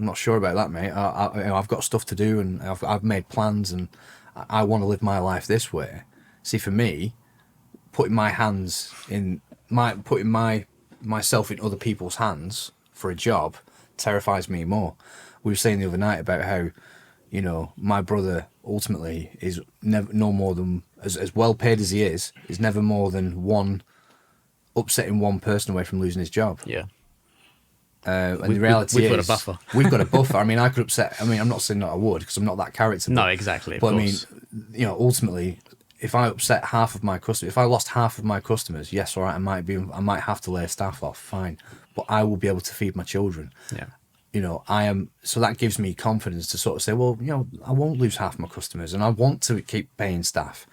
not sure about that, mate. I've got stuff to do, and I've made plans, and I want to live my life this way. See, for me, putting myself in other people's hands for a job terrifies me more. We were saying the other night about how, my brother ultimately is never no more than, as well paid as he is never more than upsetting one person away from losing his job. Yeah. And the reality we've got a buffer. We've got a buffer. I mean, I could upset. I mean, I'm not saying that I would, because I'm not that character. No, exactly. But I mean, ultimately, if I upset half of my customers, if I lost half of my customers, yes, all right, I might have to lay staff off, fine, but I will be able to feed my children. Yeah. So that gives me confidence to sort of say, well, I won't lose half my customers, and I want to keep paying staff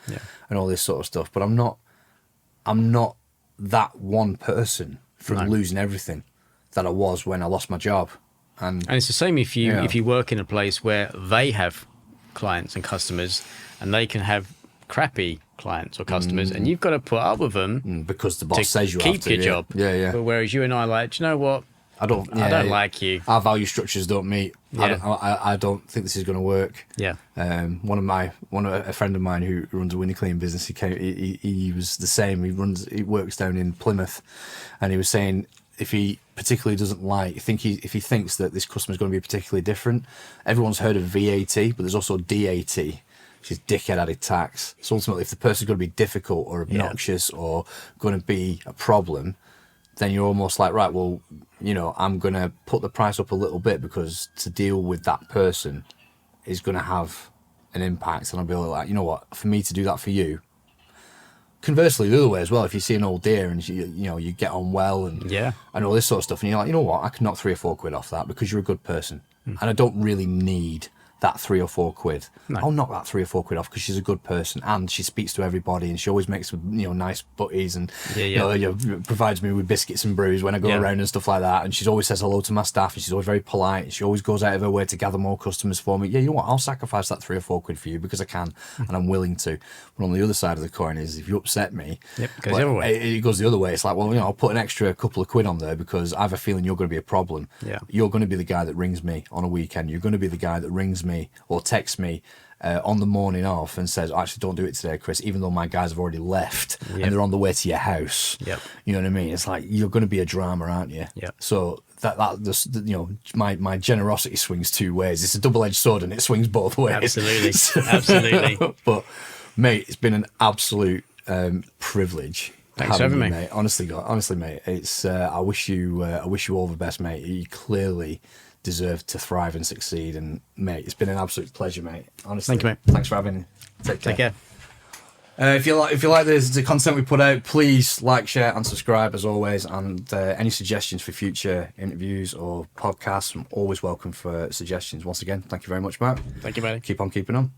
and all this sort of stuff. But I'm not that one person from losing everything that I was when I lost my job. And it's the same if you work in a place where they have clients and customers, and they can have crappy clients or customers, and you've got to put up with them because the boss says you have to keep your job. Yeah. But whereas you and I are like, do you know what? I don't like you. Our value structures don't meet. Yeah. I don't think this is going to work. Yeah. A friend of mine who runs a window cleaning business, he was the same. He works down in Plymouth, and he was saying if he particularly doesn't if he thinks that this customer is going to be particularly different. Everyone's heard of VAT, but there's also DAT, which is dickhead added tax. So ultimately, if the person's going to be difficult or obnoxious or going to be a problem, then you're almost like, right, well, I'm going to put the price up a little bit, because to deal with that person is going to have an impact. And I'll be like, you know what, for me to do that for you. Conversely, the other way as well, if you see an old dear and you get on well and all this sort of stuff, and you're like, you know what, I can knock 3 or 4 quid off that because you're a good person. And I don't really need that 3 or 4 quid. No. I'll knock that 3 or 4 quid off because she's a good person, and she speaks to everybody, and she always makes nice butties, and provides me with biscuits and brews when I go around and stuff like that. And she always says hello to my staff, and she's always very polite, and she always goes out of her way to gather more customers for me. Yeah, you know what, I'll sacrifice that 3 or 4 quid for you because I can, and I'm willing to. But on the other side of the coin is, if you upset me, it goes the other way. It goes the other way. It's like, well, I'll put an extra couple of quid on there because I have a feeling you're going to be a problem. Yeah. You're going to be the guy that rings me on a weekend. You're going to be the guy that rings me or texts me on the morning off and says, actually, don't do it today, Chris, even though my guys have already left and they're on the way to your house. Yep. You know what I mean? It's like, you're going to be a drama, aren't you? Yep. So my generosity swings 2 ways. It's a double-edged sword, and it swings both ways. Absolutely. Absolutely. But mate, it's been an absolute privilege. Thanks for having me, mate. Honestly, mate, it's I wish you all the best, mate. You clearly deserve to thrive and succeed. And mate, it's been an absolute pleasure, mate. Honestly, thank you, mate. Thanks for having me. Take care. Take care. If you like the content we put out, please like, share, and subscribe as always. And any suggestions for future interviews or podcasts, I'm always welcome for suggestions. Once again, thank you very much, Matt. Thank you, buddy. Keep on keeping on.